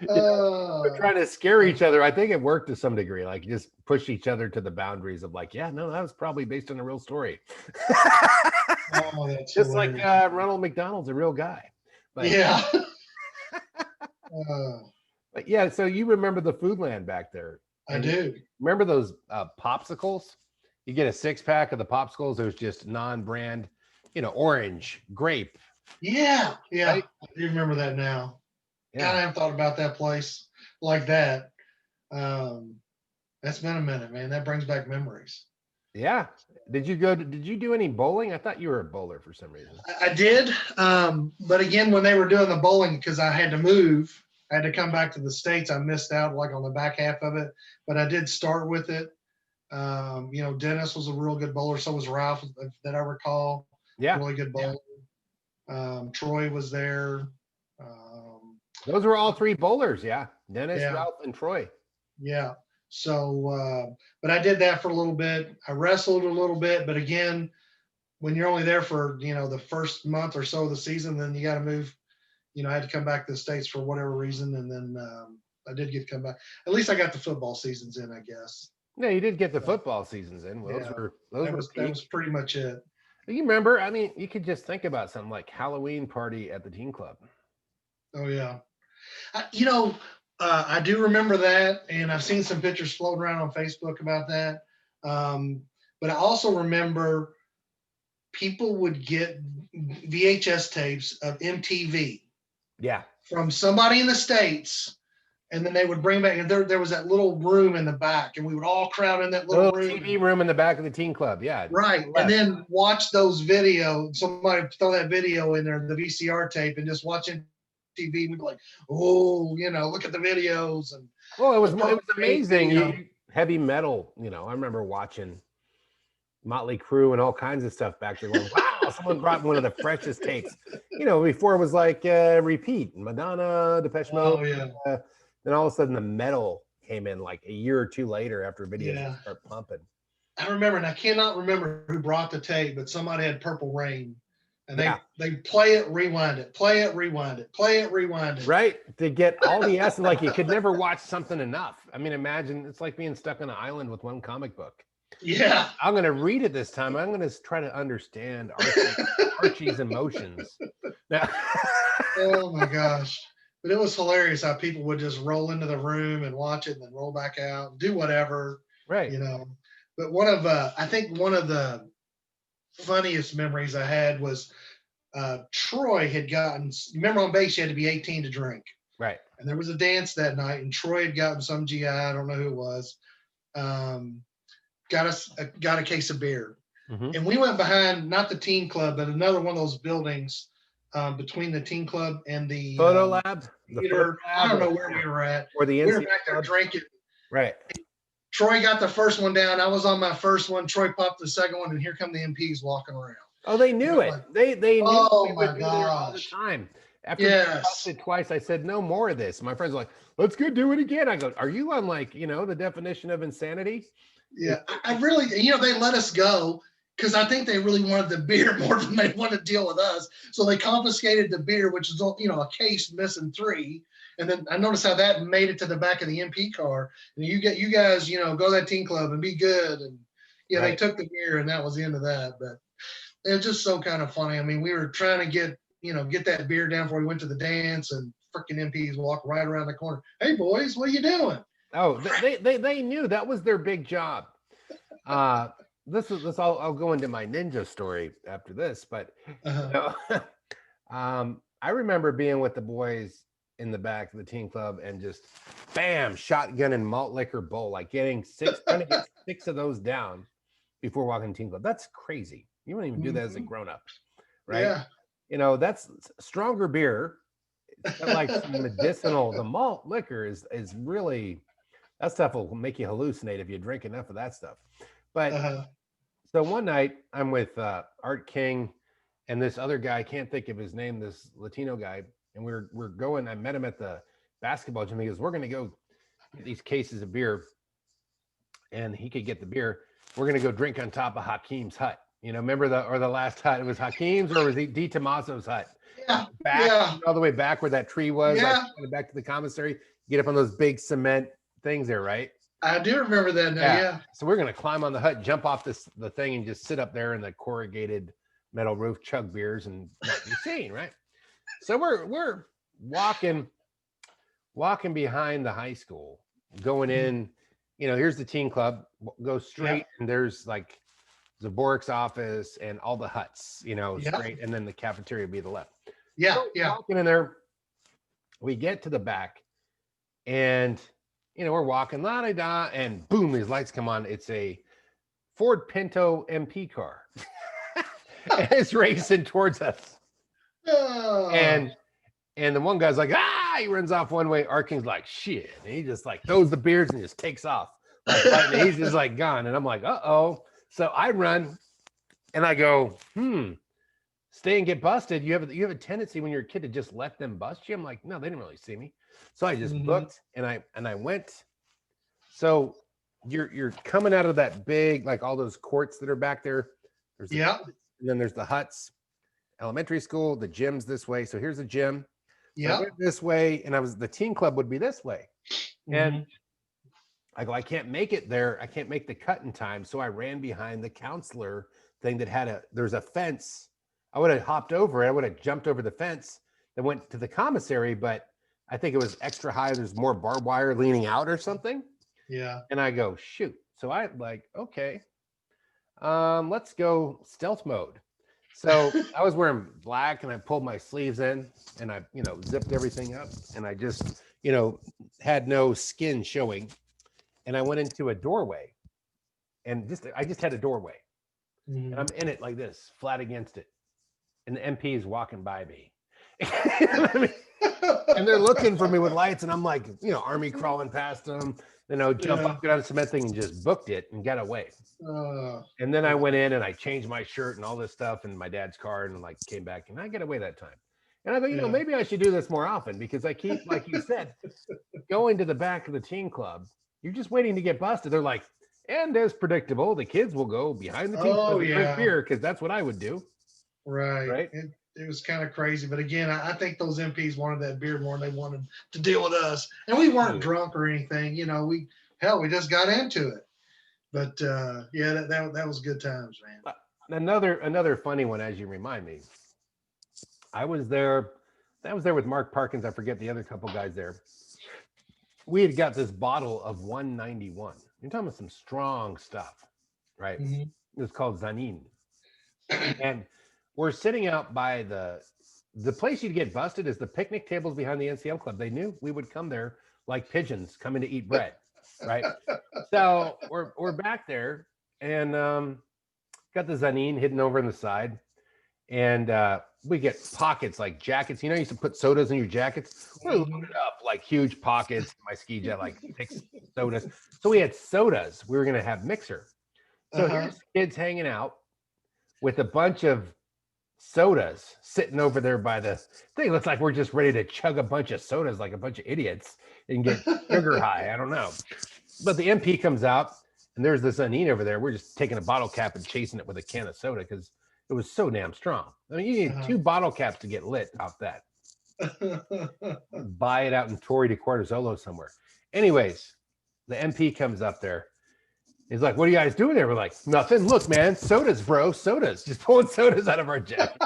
We're trying to scare each other. I think it worked to some degree, like just push each other to the boundaries of like, yeah, no, that was probably based on a real story. Just hilarious. Like Ronald McDonald's a real guy. But, but yeah, so you remember the food land back there. I do. Remember those popsicles? You get a 6-pack of the popsicles. There's just non-brand, you know, orange, grape. Yeah. Right? I do remember that now. Yeah. God, I haven't thought about that place like that. That's been a minute, man. That brings back memories. Yeah. Did you do any bowling? I thought you were a bowler for some reason. I did. But again, when they were doing the bowling, because I had to move, I had to come back to the States. I missed out like on the back half of it, but I did start with it. You know, Dennis was a real good bowler. So was Ralph, that I recall. Yeah. Really good bowler. Troy was there. Those were all 3 bowlers. Yeah. Dennis, Ralph, and Troy. Yeah. So, but I did that for a little bit. I wrestled a little bit, but again, when you're only there for, you know, the first month or so of the season, then you got to move. You know, I had to come back to the States for whatever reason. And then I did get to come back. At least I got the football seasons in, I guess. Yeah, you did get the football seasons in. Well, that was pretty much it. You remember, I mean, you could just think about something like Halloween party at the teen club. Oh, yeah. You know, I do remember that. And I've seen some pictures floating around on Facebook about that. But I also remember people would get VHS tapes of MTV. Yeah. From somebody in the States, and then they would bring back, and there was that little room in the back, and we would all crowd in that little room. TV room in the back of the teen club, yeah. Right, and then watch those videos. Somebody throw that video in there, the VCR tape, and just watch it TV. We'd be like, oh, you know, look at the videos. And well, it was amazing. You know, heavy metal, you know, I remember watching Motley Crue and all kinds of stuff back there going, wow, someone brought one of the freshest takes. Before it was like Repeat, Madonna, Depeche Mode. Oh yeah. Then all of a sudden the metal came in like a year or two later after videos Yeah. start pumping. I remember, and I cannot remember who brought the tape, but somebody had Purple Rain, and they play it, rewind it, play it, rewind it, play it, rewind it. Right, to get all the essence. Like you could never watch something enough. I mean, imagine it's like being stuck on an island with one comic book. Yeah, I'm going to read it this time. I'm going to try to understand Archie's emotions. Now, oh my gosh. But it was hilarious how people would just roll into the room and watch it and then roll back out and do whatever. right. But I think one of the funniest memories I had was Troy had gotten, remember on base, you had to be 18 to drink. Right. And there was a dance that night, and Troy had gotten some GI, I don't know who it was, got a case of beer. Mm-hmm. And we went behind, not the teen club, but another one of those buildings between the teen club and the photo lab. I don't know where we were at. Or the we were back there drinking. Right. Troy got the first one down. I was on my first one. Troy popped the second one, and here come the MPs walking around. Oh, they knew it. They knew oh we my would be there all the gosh. time. After I popped it twice, I said, no more of this. My friends were like, let's go do it again. I go, are you on the definition of insanity? Yeah, I really, they let us go because I think they really wanted the beer more than they wanted to deal with us. So they confiscated the beer, which is, a case missing 3. And then I noticed how that made it to the back of the MP car. And you guys, go to that teen club and be good. And They took the beer, and that was the end of that. But it's just so kind of funny. I mean, we were trying to get that beer down before we went to the dance, and freaking MPs walk right around the corner. Hey boys, what are you doing? Oh, they knew that was their big job. This I'll go into my ninja story after this, but I remember being with the boys in the back of the teen club and just bam, shotgun and malt liquor bowl, like trying to get 6 of those down before walking to teen club. That's crazy. You wouldn't even do that as a grown-up, right? Yeah. That's stronger beer. It's got like some medicinal. The malt liquor is really, that stuff will make you hallucinate if you drink enough of that stuff. But so one night I'm with Art King and this other guy, I can't think of his name, this Latino guy, and we're going. I met him at the basketball gym. He goes, we're going to go get these cases of beer, and he could get the beer. We're going to go drink on top of Hakeem's hut. Remember the last hut? It was Hakeem's, or was it D. Tomaso's hut? Yeah. Back all the way back where that tree was. Yeah. Like, back to the commissary. Get up on those big cement things there, right? I do remember that now. Yeah. So we're going to climb on the hut, jump off the thing, and just sit up there in the corrugated metal roof, chug beers, and not be seen, right? So we're walking behind the high school, going in. Here's the teen club. Go straight, and there's like Zaborik's office and all the huts. Straight, and then the cafeteria would be the left. Yeah, so walking in there, we get to the back, and we're walking, la-da-da, and boom, these lights come on. It's a Ford Pinto MP car. And it's racing towards us. Oh. And the one guy's like, he runs off one way. Art King's like, shit. And he just like throws the beers and just takes off. And he's just like gone. And I'm like, uh-oh. So I run and I go, stay and get busted. You have a tendency when you're a kid to just let them bust you. I'm like, no, they didn't really see me. So I just booked and I went. So you're coming out of that big, like all those courts that are back there. There's and then there's the huts, elementary school, the gym's this way. So here's a gym. So I went this way, and the teen club would be this way. And I go, I can't make it there. I can't make the cut in time. So I ran behind the counselor thing that there's a fence. I would have hopped over it. I would have jumped over the fence that went to the commissary, but I think it was extra high. There's more barbed wire leaning out or something. Yeah. And I go, shoot. So I like, okay, let's go stealth mode. So I was wearing black and I pulled my sleeves in and I, zipped everything up and I just, had no skin showing. And I went into a doorway and I just had a doorway and I'm in it like this, flat against it. And the MP is walking by me. And they're looking for me with lights, and I'm like, army crawling past them, jump Yeah. up, get on the cement thing, and just booked it and got away. And then I went in and I changed my shirt and all this stuff in my dad's car and like came back and I got away that time. And I thought, maybe I should do this more often because I keep, like you said, going to the back of the teen club. You're just waiting to get busted. They're like, and as predictable, the kids will go behind the teen club and drink beer because that's what I would do. Right. It was kind of crazy. But again, I think those MPs wanted that beer more than they wanted to deal with us. And we weren't drunk or anything. We just got into it. But that was good times, man. Another funny one, as you remind me. I was there with Mark Parkins. I forget the other couple guys there. We had got this bottle of 191. You're talking about some strong stuff, right? Mm-hmm. It was called Zanin. And we're sitting out by the place you'd get busted is the picnic tables behind the NCL club. They knew we would come there like pigeons coming to eat bread, right? So we're back there and got the Zanin hidden over in the side. And we get pockets like jackets. You used to put sodas in your jackets. We're loaded up like huge pockets. My ski jet, like 6 sodas. So we had sodas. We were going to have mixer. So here's kids hanging out with a bunch of sodas sitting over there by the thing. Looks like we're just ready to chug a bunch of sodas like a bunch of idiots and get sugar high. I don't know. But the MP comes out and there's this Zanin over there. We're just taking a bottle cap and chasing it with a can of soda because it was so damn strong. I mean, you need 2 bottle caps to get lit off that. Buy it out in Torrey de Quartazolo somewhere. Anyways, the MP comes up there. He's like, what are you guys doing there? We're like, nothing. Look, man, sodas, bro, sodas. Just pulling sodas out of our jacket.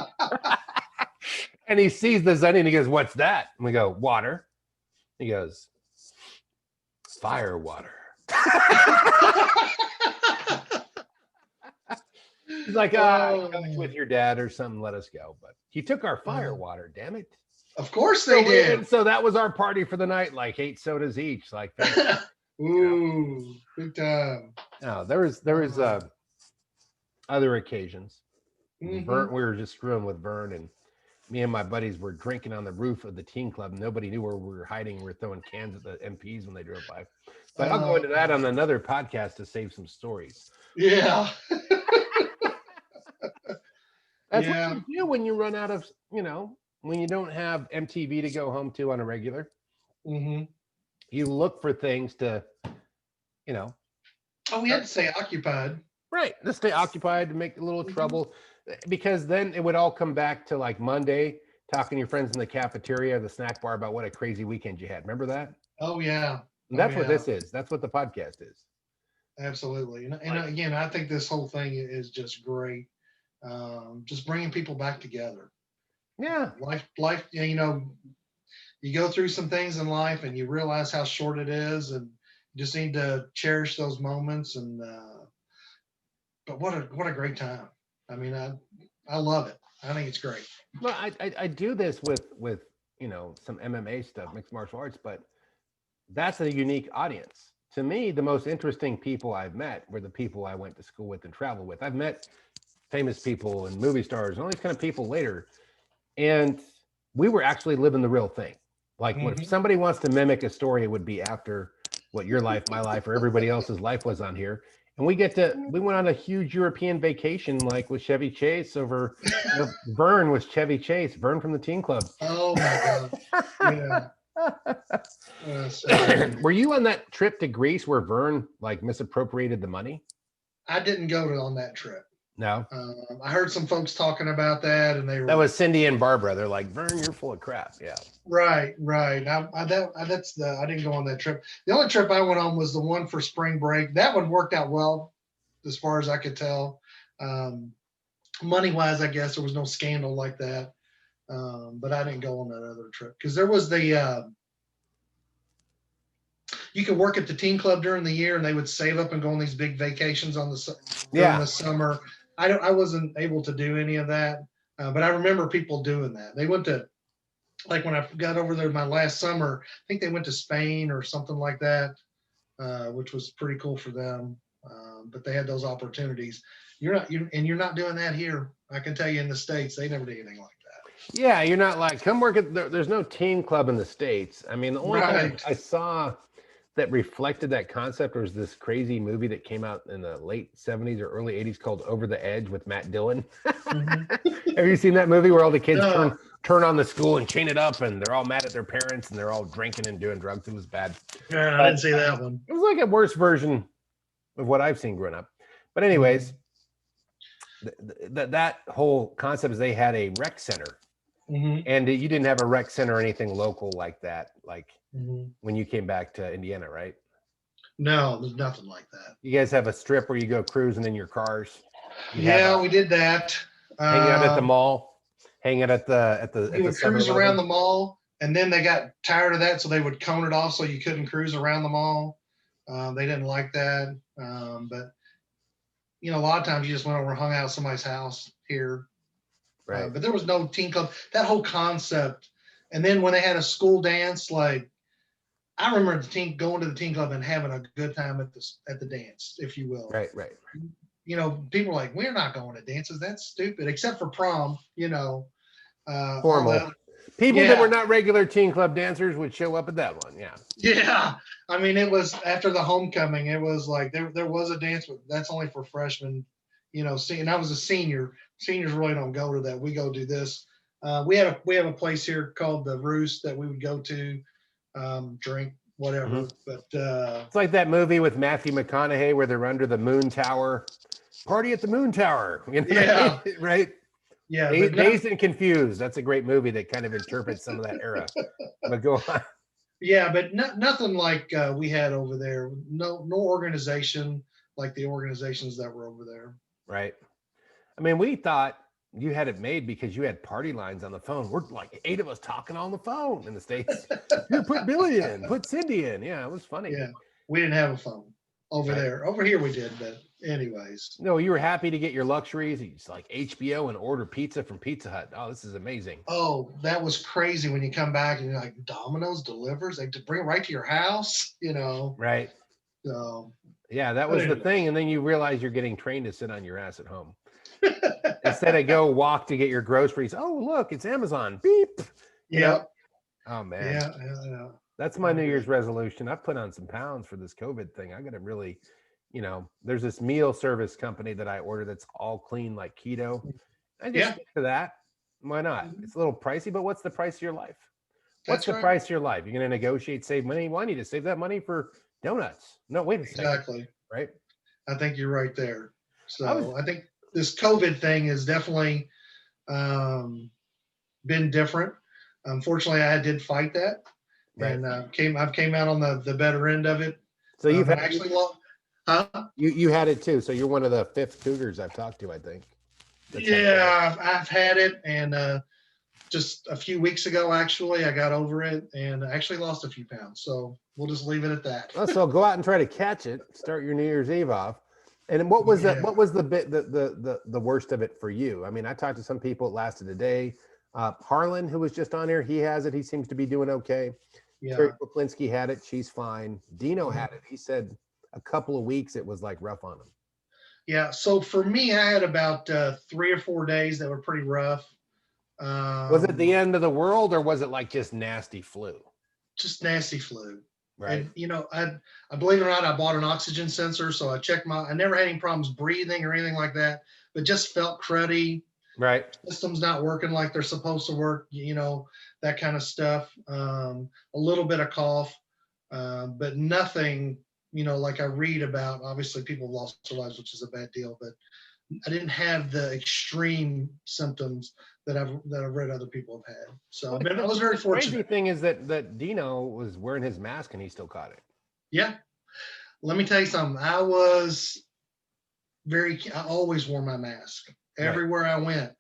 And he sees the Zanin and he goes, what's that? And we go, water. He goes, fire water. He's like, with your dad or something, let us go. But he took our fire water, damn it. Of course they did. So that was our party for the night, like 8 sodas each. Like, ooh, good time. No, there was other occasions. Vern, we were just screwing with Vern, and me and my buddies were drinking on the roof of the teen club. Nobody knew where we were hiding. We were throwing cans at the MPs when they drove by. But I'll go into that on another podcast to save some stories. Yeah. That's what you do when you run out of, when you don't have MTV to go home to on a regular. Mm-hmm. You look for things to, Oh, we had to stay occupied. Right. To stay occupied, to make a little trouble. Because then it would all come back to like Monday, talking to your friends in the cafeteria or the snack bar about what a crazy weekend you had. Remember that? Oh, yeah. And that's what this is. That's what the podcast is. Absolutely. And again, I think this whole thing is just great. Just bringing people back together. Yeah. Life, you go through some things in life and you realize how short it is, and you just need to cherish those moments. And but what a great time. I mean, I love it. I think it's great. Well, I do this with some MMA stuff, mixed martial arts, but that's a unique audience. To me, the most interesting people I've met were the people I went to school with and traveled with. I've met famous people and movie stars and all these kind of people later, and we were actually living the real thing. Like if somebody wants to mimic a story, it would be after what your life, my life, or everybody else's life was on here. And we went on a huge European vacation, like with Chevy Chase over, Vern was Chevy Chase, Vern from the teen club. Oh my God. Yeah. Were you on that trip to Greece where Vern like misappropriated the money? I didn't go on that trip. No. I heard some folks talking about that, and that was Cindy and Barbara. They're like, Vern, you're full of crap. Yeah. Right. I didn't go on that trip. The only trip I went on was the one for spring break. That one worked out well, as far as I could tell. Money wise, I guess there was no scandal like that. But I didn't go on that other trip because there was you could work at the teen club during the year, and they would save up and go on these big vacations during the summer. I wasn't able to do any of that, but I remember people doing that. They went to, like when I got over there my last summer, I think they went to Spain or something like that, which was pretty cool for them. But they had those opportunities. You're not doing that here. I can tell you in the States, they never do anything like that. Yeah, you're not like, come work at, there's no teen club in the States. I mean, the only thing Right. I saw that reflected that concept was this crazy movie that came out in the late 70s or early 80s called Over the Edge with Matt Dillon. Mhm. Have you seen that movie where all the kids No, turn on the school and chain it up and they're all mad at their parents and they're all drinking and doing drugs? It was bad. man, I But didn't see that one. it was like a worse version of what I've seen growing up. But Mhm. anyways, that whole concept is they had a rec center, Mhm. and you didn't have a rec center or anything local like that, like Mhm. when you came back to Indiana, right? No, there's nothing like that. You guys have a strip where you go cruising in your cars. You have Yeah, a we did that. hang out at the Um, mall, hang out at we the would cruise 7-Eleven. around the mall, and then they got tired of that, so they would cone it off so you couldn't cruise around the mall. They didn't like that, but a lot of times you just went over and hung out at somebody's house here. Right. But there was no teen club. That whole concept, and then when they had a school dance, like I remember going to the teen club and having a good time at the dance, if you will. Right. Right. People are like, we're not going to dances. That's stupid, except for prom. All Formal. that. People that Yeah, were not regular teen club dancers would show up at that one. Yeah. yeah. I mean, it was after the homecoming. It was like there was a dance, but that's only for freshmen. And I was a senior. Seniors really don't go to that. We go do this. We have a place here called the Roost that we would go to, drink whatever. Mhm. But It's like that movie with Matthew McConaughey where they're under the moon tower. Party at the moon tower. You know what I yeah, mean? Right? yeah, but Dazed and Confused. That's a great movie that kind of interprets some of that era. But go on. nothing like we had over there. No organization like the organizations that were over there. Right. I mean, we thought you had it made because you had party lines on the phone. We're like 8 of us talking on the phone in the States. Here, put Billy in, put Cindy in. Yeah, it was funny. Yeah, we didn't have a phone over Right. there. Over here we did, but anyways. No, you were happy to get your luxuries. It's like HBO and order pizza from Pizza Hut. Oh, this is amazing. Oh, that was crazy when you come back and you're like, Domino's delivers, they bring it right to your house, Right. So Yeah, that but was the anyway. thing. And then you realize you're getting trained to sit on your ass at home. Instead of go walk to get your groceries. Oh, look, it's Amazon. Beep. You know? Yeah, Oh man. yeah. That's my New Year's resolution. I've put on some pounds for this COVID thing. I got to really, there's this meal service company that I order that's all clean, like keto. I just Yeah. stick to that. Why not? Mhm. It's a little pricey, but what's the price of your life? What's That's the right. price of your life? You're going to negotiate, save money. Well, I need to save that money for donuts. No, wait a second. Exactly. Right? I think you're right there. I was So I think this COVID thing has definitely been different. Unfortunately, I did fight that, right. and I've came out on the better end of it. So you've And had actually lost. Huh? you had it too. So you're one of the 5th Cougars I've talked to, I think. That's had COVID. Yeah, I've had it, and just a few weeks ago, actually, I got over it and actually lost a few pounds. So we'll just leave it at that. Well, so go out and try to catch it. Start your New Year's Eve off. And what was Yeah. what was the bit the worst of it for you? I mean, I talked to some people. It lasted a day. Harlan, who was just on here, he has it. He seems to be doing okay. Yeah. Terry Puklinski had it. She's fine. Dino Mhm. had it. He said a couple of weeks it was like rough on him. Yeah. So for me, I had about 3 or 4 days that were pretty rough. Was it the end of the world or was it like just nasty flu? Just nasty flu. Right. And I believe it or not, I bought an oxygen sensor, so I never had any problems breathing or anything like that, but just felt cruddy. Right. Systems not working like they're supposed to work, that kind of stuff. A little bit of cough, but nothing, like I read about. Obviously, people have lost their lives, which is a bad deal, but I didn't have the extreme symptoms that I've read other people have had. So I was very The crazy fortunate. thing is that Dino was wearing his mask and he still caught it. Yeah. Let me tell you something. I always wore my mask everywhere I went.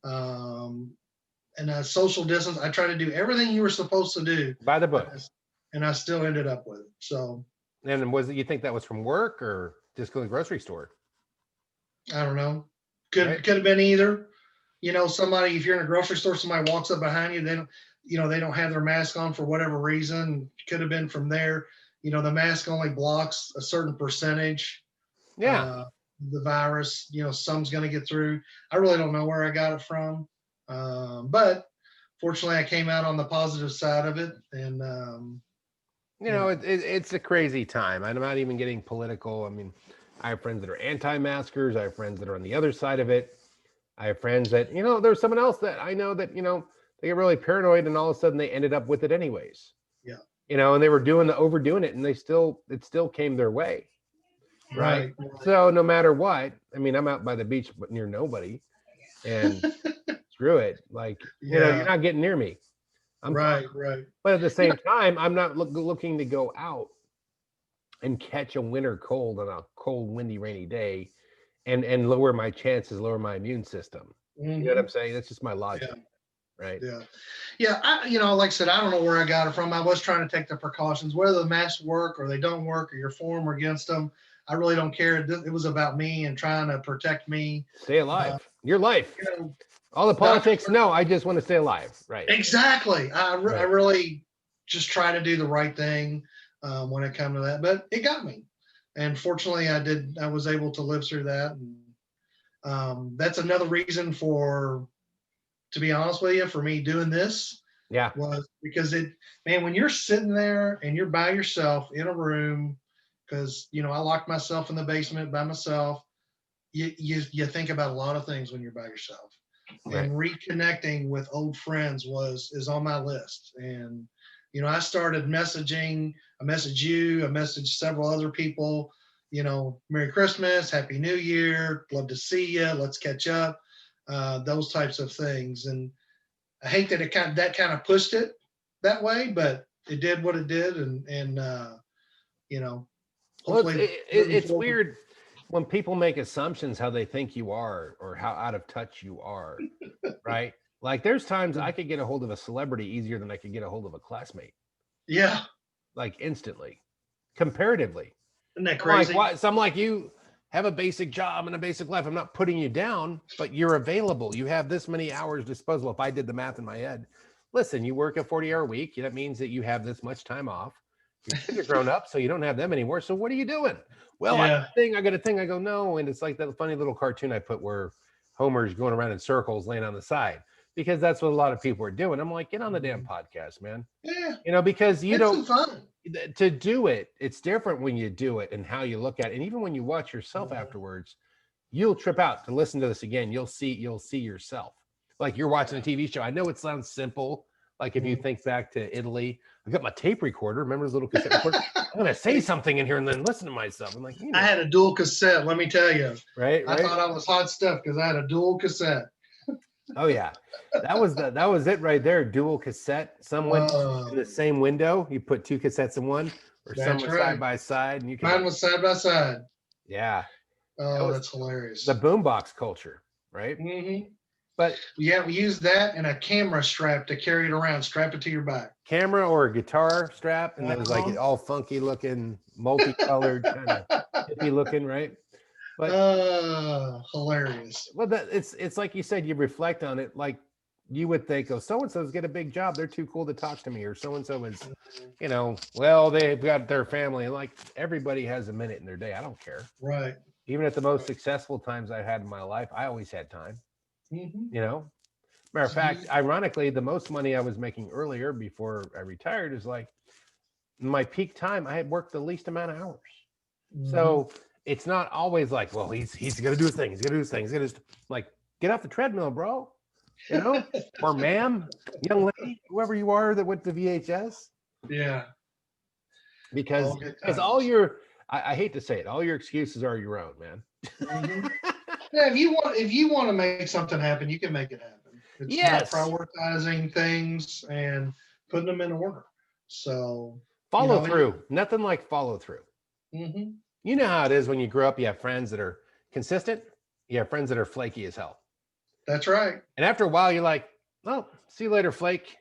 And social distance, I tried to do everything you were supposed to do By the book. and I still ended up with it. So, and was it, you think that was from work or just go to the grocery store? I don't know. Could Right. have been either. Somebody, if you're in a grocery store, somebody walks up behind you, they don't have their mask on for whatever reason. Could have been from there. The mask only blocks a certain percentage. Yeah. The virus, some's going to get through. I really don't know where I got it from. But fortunately, I came out on the positive side of it, and it's a crazy time. I'm not even getting political. I mean, I have friends that are anti-maskers. I have friends that are on the other side of it. I have friends that, there's someone else that I know that, they get really paranoid and all of a sudden they ended up with it anyways. Yeah. And they were overdoing it and it still came their way. Right. So no matter what, I mean, I'm out by the beach, but near nobody, and screw it. Like, you're not getting near me. I'm right. But at the same time, I'm not looking to go out and catch a winter cold on a cold, windy, rainy day and lower my chances, lower my immune system. You know what I'm saying? That's just my logic. Yeah. Right. Yeah. Like I said, I don't know where I got it from. I was trying to take the precautions, whether the masks work or they don't work or you're for them or against them. I really don't care. It was about me and trying to protect me. Stay alive. Your life. All the politics. No, I just want to stay alive. Right. Exactly. I really just try to do the right thing when it comes to that, but it got me. And fortunately I was able to live through that. And that's another reason to be honest with you, for me doing this. Yeah. Was because when you're sitting there and you're by yourself in a room, because I locked myself in the basement by myself, you think about a lot of things when you're by yourself. Right. And reconnecting with old friends is on my list. And I started messaging. I messaged you. I messaged several other people. Merry Christmas, Happy New Year, love to see you. Let's catch up. Those types of things. And I hate that that kind of pushed it that way, but it did what it did. And hopefully it's weird when people make assumptions how they think you are or how out of touch you are. Right. Like there's times I could get a hold of a celebrity easier than I could get a hold of a classmate. Yeah. Like instantly, comparatively. Isn't that crazy? So I'm like, you have a basic job and a basic life. I'm not putting you down, but you're available. You have this many hours disposable. If I did the math in my head, listen, you work a 40-hour week. That means that you have this much time off. Your kids are grown up, so you don't have them anymore. So what are you doing? Well, I got a thing. I go, no. And it's like that funny little cartoon I put where Homer's going around in circles laying on the side, because that's what a lot of people are doing. I'm like, get on the damn podcast, man. Yeah. Because you don't fun. To do it. It's different when you do it and how you look at it. And even when you watch yourself afterwards, you'll trip out to listen to this again. You'll see yourself. Like you're watching a TV show. I know it sounds simple. Like if you think back to Italy, I got my tape recorder. Remember this little cassette recorder? I'm going to say something in here and then listen to myself. I'm like, I had a dual cassette, let me tell you. Right. I thought I was hot stuff because I had a dual cassette. Oh yeah. That was it right there. Dual cassette. Someone in the same window. You put two cassettes in one, or someone side by side, and you can. Mine was side by side. Yeah. Oh, that's hilarious. The boombox culture, right? Mm-hmm. But yeah, we use that and a camera strap to carry it around. Strap it to your back. Camera or a guitar strap, and then it's like all funky looking, multicolored, kind of hippie looking, right? But hilarious. Well, it's like you said. You reflect on it, like you would think, oh, so and so's get a big job. They're too cool to talk to me, or so and so is, well, they've got their family. Like everybody has a minute in their day. I don't care. Right. Even at the most successful times I've had in my life, I always had time. Mm-hmm. Matter of fact, ironically, the most money I was making earlier before I retired is like my peak time. I had worked the least amount of hours. Mm-hmm. So it's not always like, well, he's gonna do his thing. He's gonna do his thing. He's gonna like get off the treadmill, bro. Or ma'am, young lady, whoever you are that went to VHS. Yeah. Because all your, I hate to say it, all your excuses are your own, man. Mm-hmm. Yeah, if you want to make something happen, you can make it happen. It's about prioritizing things and putting them in order. So follow through. Nothing like follow through. Mm-hmm. You know how it is when you grow up. You have friends that are consistent. You have friends that are flaky as hell. That's right. And after a while, you're like, "Oh, see you later, flake."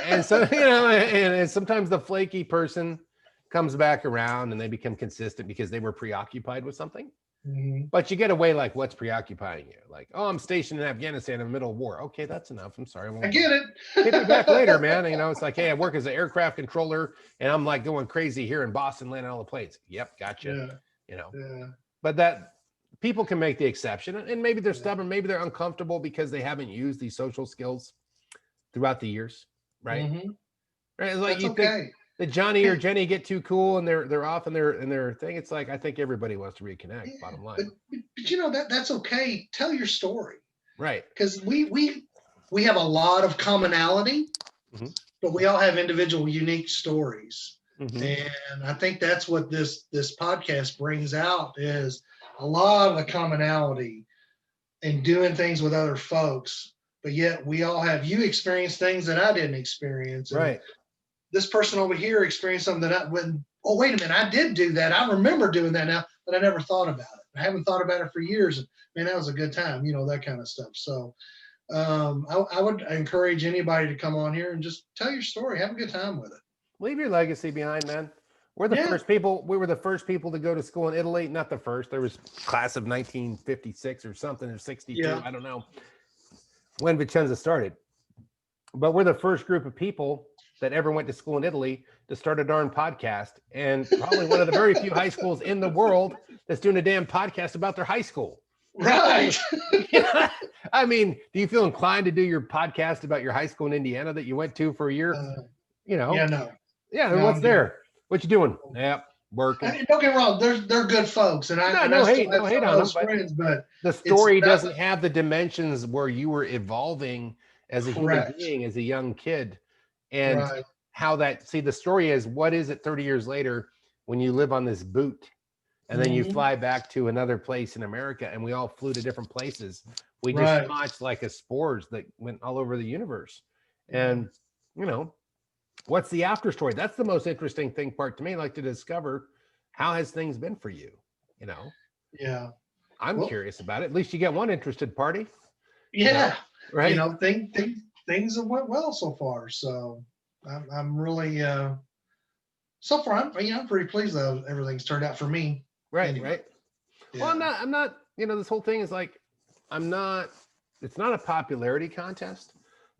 And so and sometimes the flaky person comes back around and they become consistent because they were preoccupied with something. Mm-hmm. But you get away like, what's preoccupying you? Like, oh, I'm stationed in Afghanistan in the middle of war. Okay, that's enough. I'm sorry. I get it. Hit me back later, man. It's like, hey, I work as an aircraft controller and I'm like going crazy here in Boston, landing all the planes. Yep, gotcha. Yeah. But that people can make the exception, and maybe they're stubborn, maybe they're uncomfortable because they haven't used these social skills throughout the years, right? Mm-hmm. Right. It's like That's you okay. think that Johnny or Jenny get too cool and they're off in their thing. It's like I think everybody wants to reconnect. Yeah, Bottom line, but you know that's okay. Tell your story, right? because we have a lot of commonality, Mm-hmm. but we all have individual, unique stories. Mm-hmm. And I think that's what this podcast brings out is a lot of the commonality in doing things with other folks. But yet we all have you experienced things that I didn't experience, and Right. this person over here experienced something that I when oh wait a minute, I did do that. I remember doing that now, but I never thought about it. I haven't thought about it for years. And man, that was a good time, you know, that kind of stuff. So I would encourage anybody to come on here and just tell your story, have a good time with it. Leave your legacy behind, man. We're the first people. We were the first people to go to school in Italy. Not the first. There was class of 1956 or something, or 62. Yeah. I don't know when Vicenza started. But we're the first group of people that ever went to school in Italy to start a darn podcast. And probably one of the very few high schools in the world that's doing a damn podcast about their high school. Right. I mean, do you feel inclined to do your podcast about your high school in Indiana that you went to for a year? You know? Yeah, no. Yeah, No, what's I'm there? What you doing? Yep, working. I mean, don't get me wrong, they're good folks, and No hate still have on those them, friends, but the story doesn't have the dimensions where you were evolving as a human being, as a young kid, and how that. See, the story is what is it 30 years later when you live on this boot, and then you fly back to another place in America, and we all flew to different places. We just launched like a spores that went all over the universe, and you know. What's the after story? That's the most interesting part to me, like to discover how has things been for you, you know? Yeah. I'm curious about it. At least you get one interested party. Yeah. You know, right. You know, things have went well so far. So I'm really so far I'm pretty pleased that everything's turned out for me. Right, anyway. right. Yeah. Well, I'm not, you know, this whole thing is like it's not a popularity contest.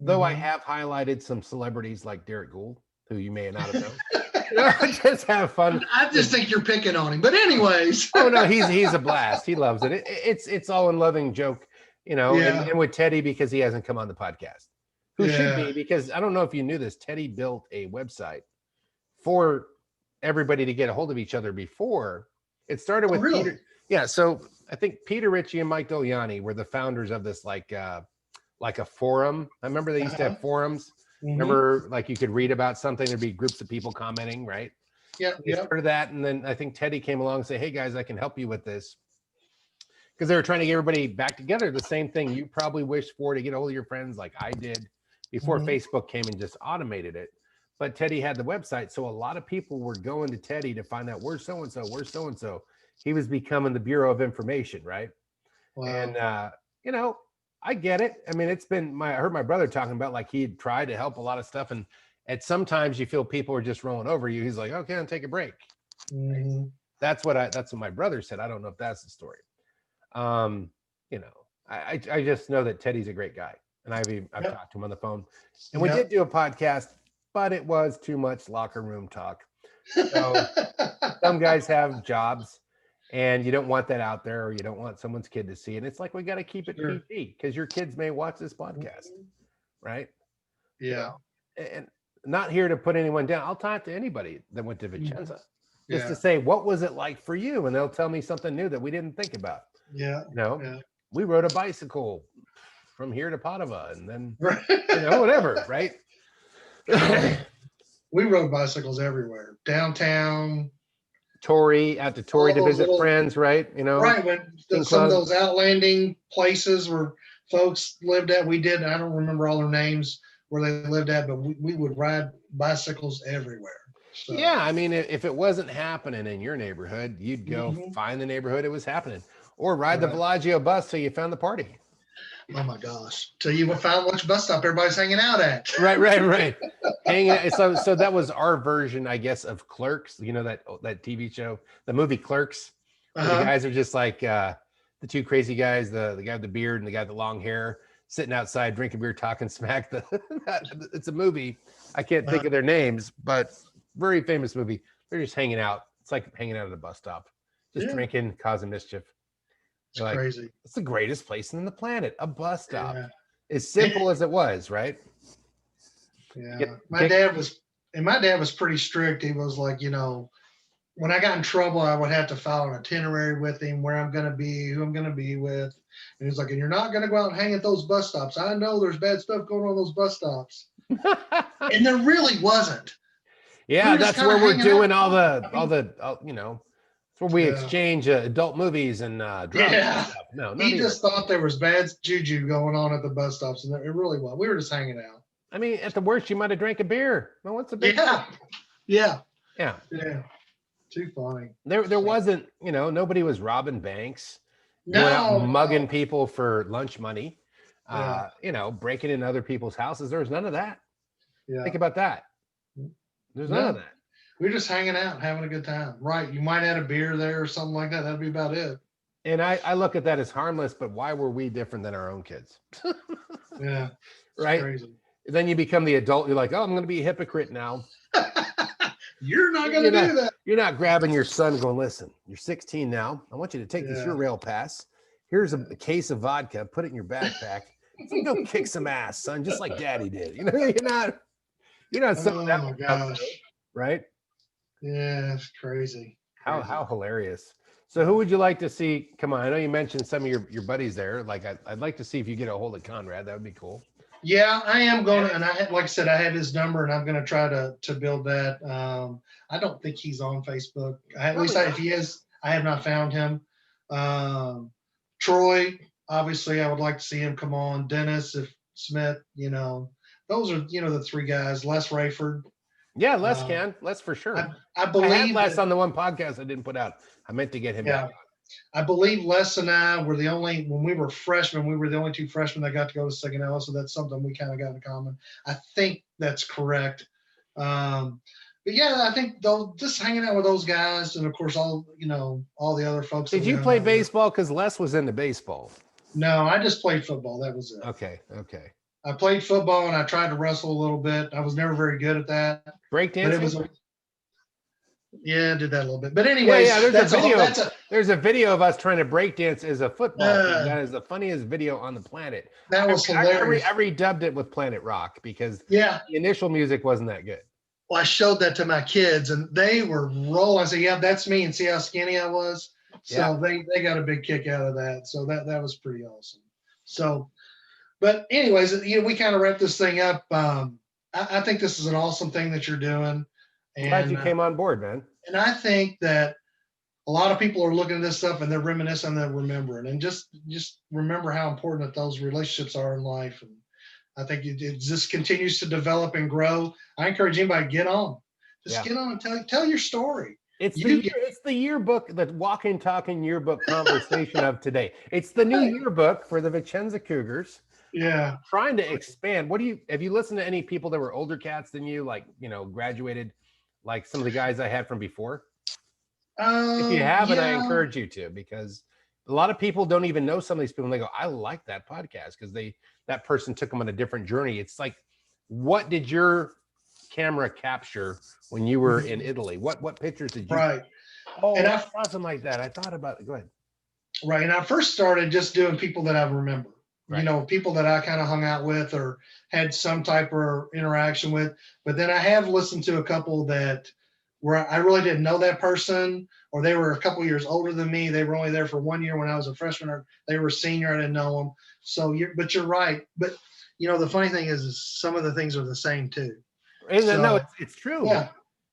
Though I have highlighted some celebrities like Derek Gould, who you may not have known. Just have fun. I just think you're picking on him. But anyways. Oh no, he's a blast. He loves it. It's all in loving joke, you know, and with Teddy because he hasn't come on the podcast. Who should be, because I don't know if you knew this, Teddy built a website for everybody to get a hold of each other before. It started with Peter. Yeah, so I think Peter Ritchie and Mike Doliani were the founders of this like a forum. I remember they used to have forums. Remember, like you could read about something, there'd be groups of people commenting, right? Yeah. They started that, and then I think Teddy came along and said, "Hey guys, I can help you with this," because they were trying to get everybody back together. The same thing you probably wished for, to get all of your friends, like I did before Facebook came and just automated it. But Teddy had the website, so a lot of people were going to Teddy to find out where's so and so. He was becoming the Bureau of Information, right? Wow. And you know. I get it. I mean, I heard my brother talking about like he had tried to help a lot of stuff. And sometimes you feel people are just rolling over you. He's like, okay, I'll take a break. That's what my brother said. I don't know if that's the story. You know, I just know that Teddy's a great guy. And I've talked to him on the phone. And we did do a podcast, but it was too much locker room talk. So some guys have jobs. And you don't want that out there, or you don't want someone's kid to see it. It's like we got to keep it PG because your kids may watch this podcast, right? Yeah. And not here to put anyone down. I'll talk to anybody that went to Vicenza just to say, what was it like for you? And they'll tell me something new that we didn't think about. Yeah. You know, we rode a bicycle from here to Padova, and then you know, whatever, right? We rode bicycles everywhere, downtown. Out to Torrey to visit friends, right? You know, right. When some of those outlanding places where folks lived at, we did. I don't remember all their names where they lived at, but we would ride bicycles everywhere. So. Yeah, I mean, if it wasn't happening in your neighborhood, you'd go find the neighborhood it was happening, or ride the Villagio bus till you found the party. Oh my gosh! Till you found which bus stop everybody's hanging out at. Right. Hanging out. So that was our version, I guess, of Clerks. You know that TV show, the movie Clerks. The guys are just like the two crazy guys, the guy with the beard and the guy with the long hair, sitting outside drinking beer, talking smack. It's a movie. I can't think of their names, but very famous movie. They're just hanging out. It's like hanging out at a bus stop, just drinking, causing mischief. It's You're like, crazy. it's the greatest place on the planet, a bus stop. Yeah. As simple as it was, right? Yeah. My dad was pretty strict. He was like, when I got in trouble, I would have to file an itinerary with him, where I'm going to be, who I'm going to be with. And he's like, and you're not going to go out and hang at those bus stops. I know there's bad stuff going on those bus stops. And there really wasn't. Yeah, that's where we're doing all the, it's where we Yeah. exchange adult movies and drugs and stuff. No, not He even. just thought there was bad juju going on at the bus stops, and it really was. We were just hanging out. I mean, at the worst, you might have drank a beer. Well, what's the big Yeah. Yeah. Too funny. There wasn't, nobody was robbing banks, No, going out mugging people for lunch money, Yeah. Breaking into other people's houses. There was none of that. Yeah. Think about that. There's none of that. We were just hanging out, having a good time. Right. You might add a beer there or something like that. That'd be about it. And I look at that as harmless, but why were we different than our own kids? Yeah. Right. Crazy. Then you become the adult. You're like, oh, I'm going to be a hypocrite now. You're not going to do that. You're not grabbing your son and going, listen, you're 16 now. I want you to take this your rail pass. Here's a case of vodka. Put it in your backpack. You go kick some ass, son, just like daddy did. You're not selling that. Oh, gosh. Right? Yeah, it's crazy. How hilarious. So who would you like to see? Come on, I know you mentioned some of your buddies there. Like I'd like to see if you get a hold of Conrad. That would be cool. Yeah, I am going to, and like I said, I had his number, and I'm going to try to build that. I don't think he's on Facebook. If he is, I have not found him. Troy, obviously, I would like to see him come on. Dennis, if Smith, those are the three guys. Les Rayford. Yeah, Les can. Les for sure. I believe I had Les on the one podcast I didn't put out. I meant to get him back on. I believe Les and I were when we were freshmen, we were the only two freshmen that got to go to Sigonella, so that's something we kind of got in common. I think that's correct. But yeah, I think just hanging out with those guys, and of course all the other folks. Did you play baseball? Because Les was into baseball. No, I just played football. That was it. Okay. I played football and I tried to wrestle a little bit. I was never very good at that. Breakdancing? Yeah, I did that a little bit. But anyways, there's a video of us trying to breakdance as a football team. That is the funniest video on the planet. That was hilarious. I redubbed it with Planet Rock because the initial music wasn't that good. Well, I showed that to my kids and they were rolling. I said, yeah, that's me. And see how skinny I was? So they got a big kick out of that. So that was pretty awesome. So, but anyways, we kind of wrap this thing up. I think this is an awesome thing that you're doing. And glad you came on board, man. And I think that a lot of people are looking at this stuff and they're reminiscing, they're remembering, and just remember how important that those relationships are in life. And I think it just continues to develop and grow. I encourage anybody to get on. Get on and tell your story. It's the yearbook, the walking, talking yearbook conversation of today. It's the new yearbook for the Vicenza Cougars. Yeah. Trying to expand. Have you listened to any people that were older cats than you, like, graduated, like some of the guys I had from before? If you haven't, I encourage you to, because a lot of people don't even know some of these people. And they go, I like that podcast because that person took them on a different journey. It's like, what did your camera capture when you were in Italy? What pictures did you? Right. Oh, and something like that. I thought about it. Go ahead. Right. And I first started just doing people that I remember. Right. People that I kind of hung out with or had some type of interaction with. But then I have listened to a couple that where I really didn't know that person, or they were a couple years older than me. They were only there for 1 year when I was a freshman, or they were a senior. I didn't know them. So but you're right. But the funny thing is some of the things are the same too. No, it's true. Yeah.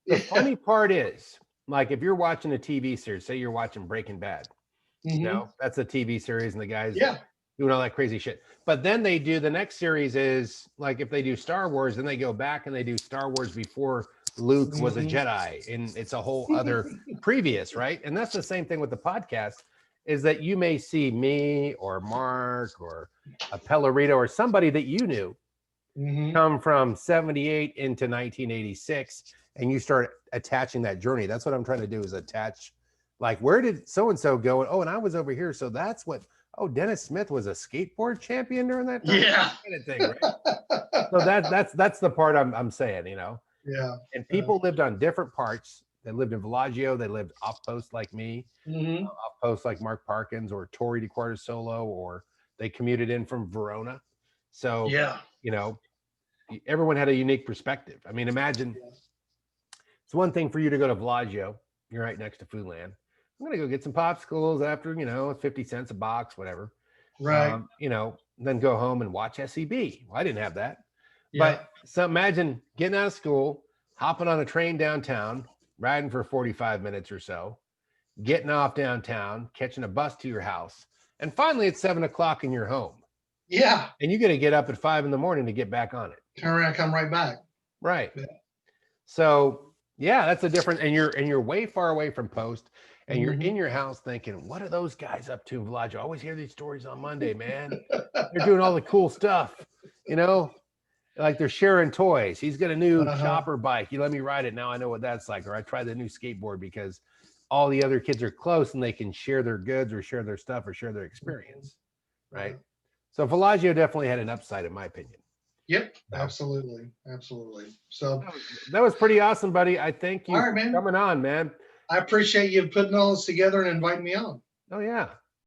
The funny part is, like, if you're watching a TV series, say you're watching Breaking Bad, that's a TV series, and the guys doing all that crazy shit. But then they do the next series is like if they do Star Wars, then they go back and they do Star Wars before Luke was a Jedi, and it's a whole other previous, right? And that's the same thing with the podcast, is that you may see me or Mark or a Pellerito or somebody that you knew come from 78 into 1986, and you start attaching that journey. That's what I'm trying to do, is attach, like, where did so-and-so go? And, and I was over here. So that's what, Dennis Smith was a skateboard champion during that time. Yeah. Kind of thing, right? So that's the part I'm saying, Yeah. And people lived on different parts. that lived in Villagio. They lived off post like me, off post like Mark Parkins or Tori DeQuarta Solo, or they commuted in from Verona. So, Yeah. you know, everyone had a unique perspective. I mean, imagine it's one thing for you to go to Villagio. You're right next to Foodland. I'm going to go get some popsicles after, you know, 50 cents a box, whatever. Right. You know, then go home and watch SEB. Well, I didn't have that. Yeah. But so imagine getting out of school, hopping on a train downtown, riding for 45 minutes or so, getting off downtown, catching a bus to your house, and finally it's 7 o'clock and you're home. Yeah. And you got to get up at 5 a.m. to get back on it. Turn around, come right back. Right. Yeah. So yeah, that's a different, and you're way far away from post, and you're in your house thinking, what are those guys up to in Villagio? I always hear these stories on Monday, man. They're doing all the cool stuff, you know, like they're sharing toys. He's got a new chopper bike. You let me ride it. Now I know what that's like. Or I tried the new skateboard because all the other kids are close and they can share their goods or share their stuff or share their experience. Right. So Villagio definitely had an upside, in my opinion. Yep, absolutely. Absolutely. So that was pretty awesome, buddy. I thank you for coming on, man. I appreciate you putting all this together and inviting me on. Oh, yeah.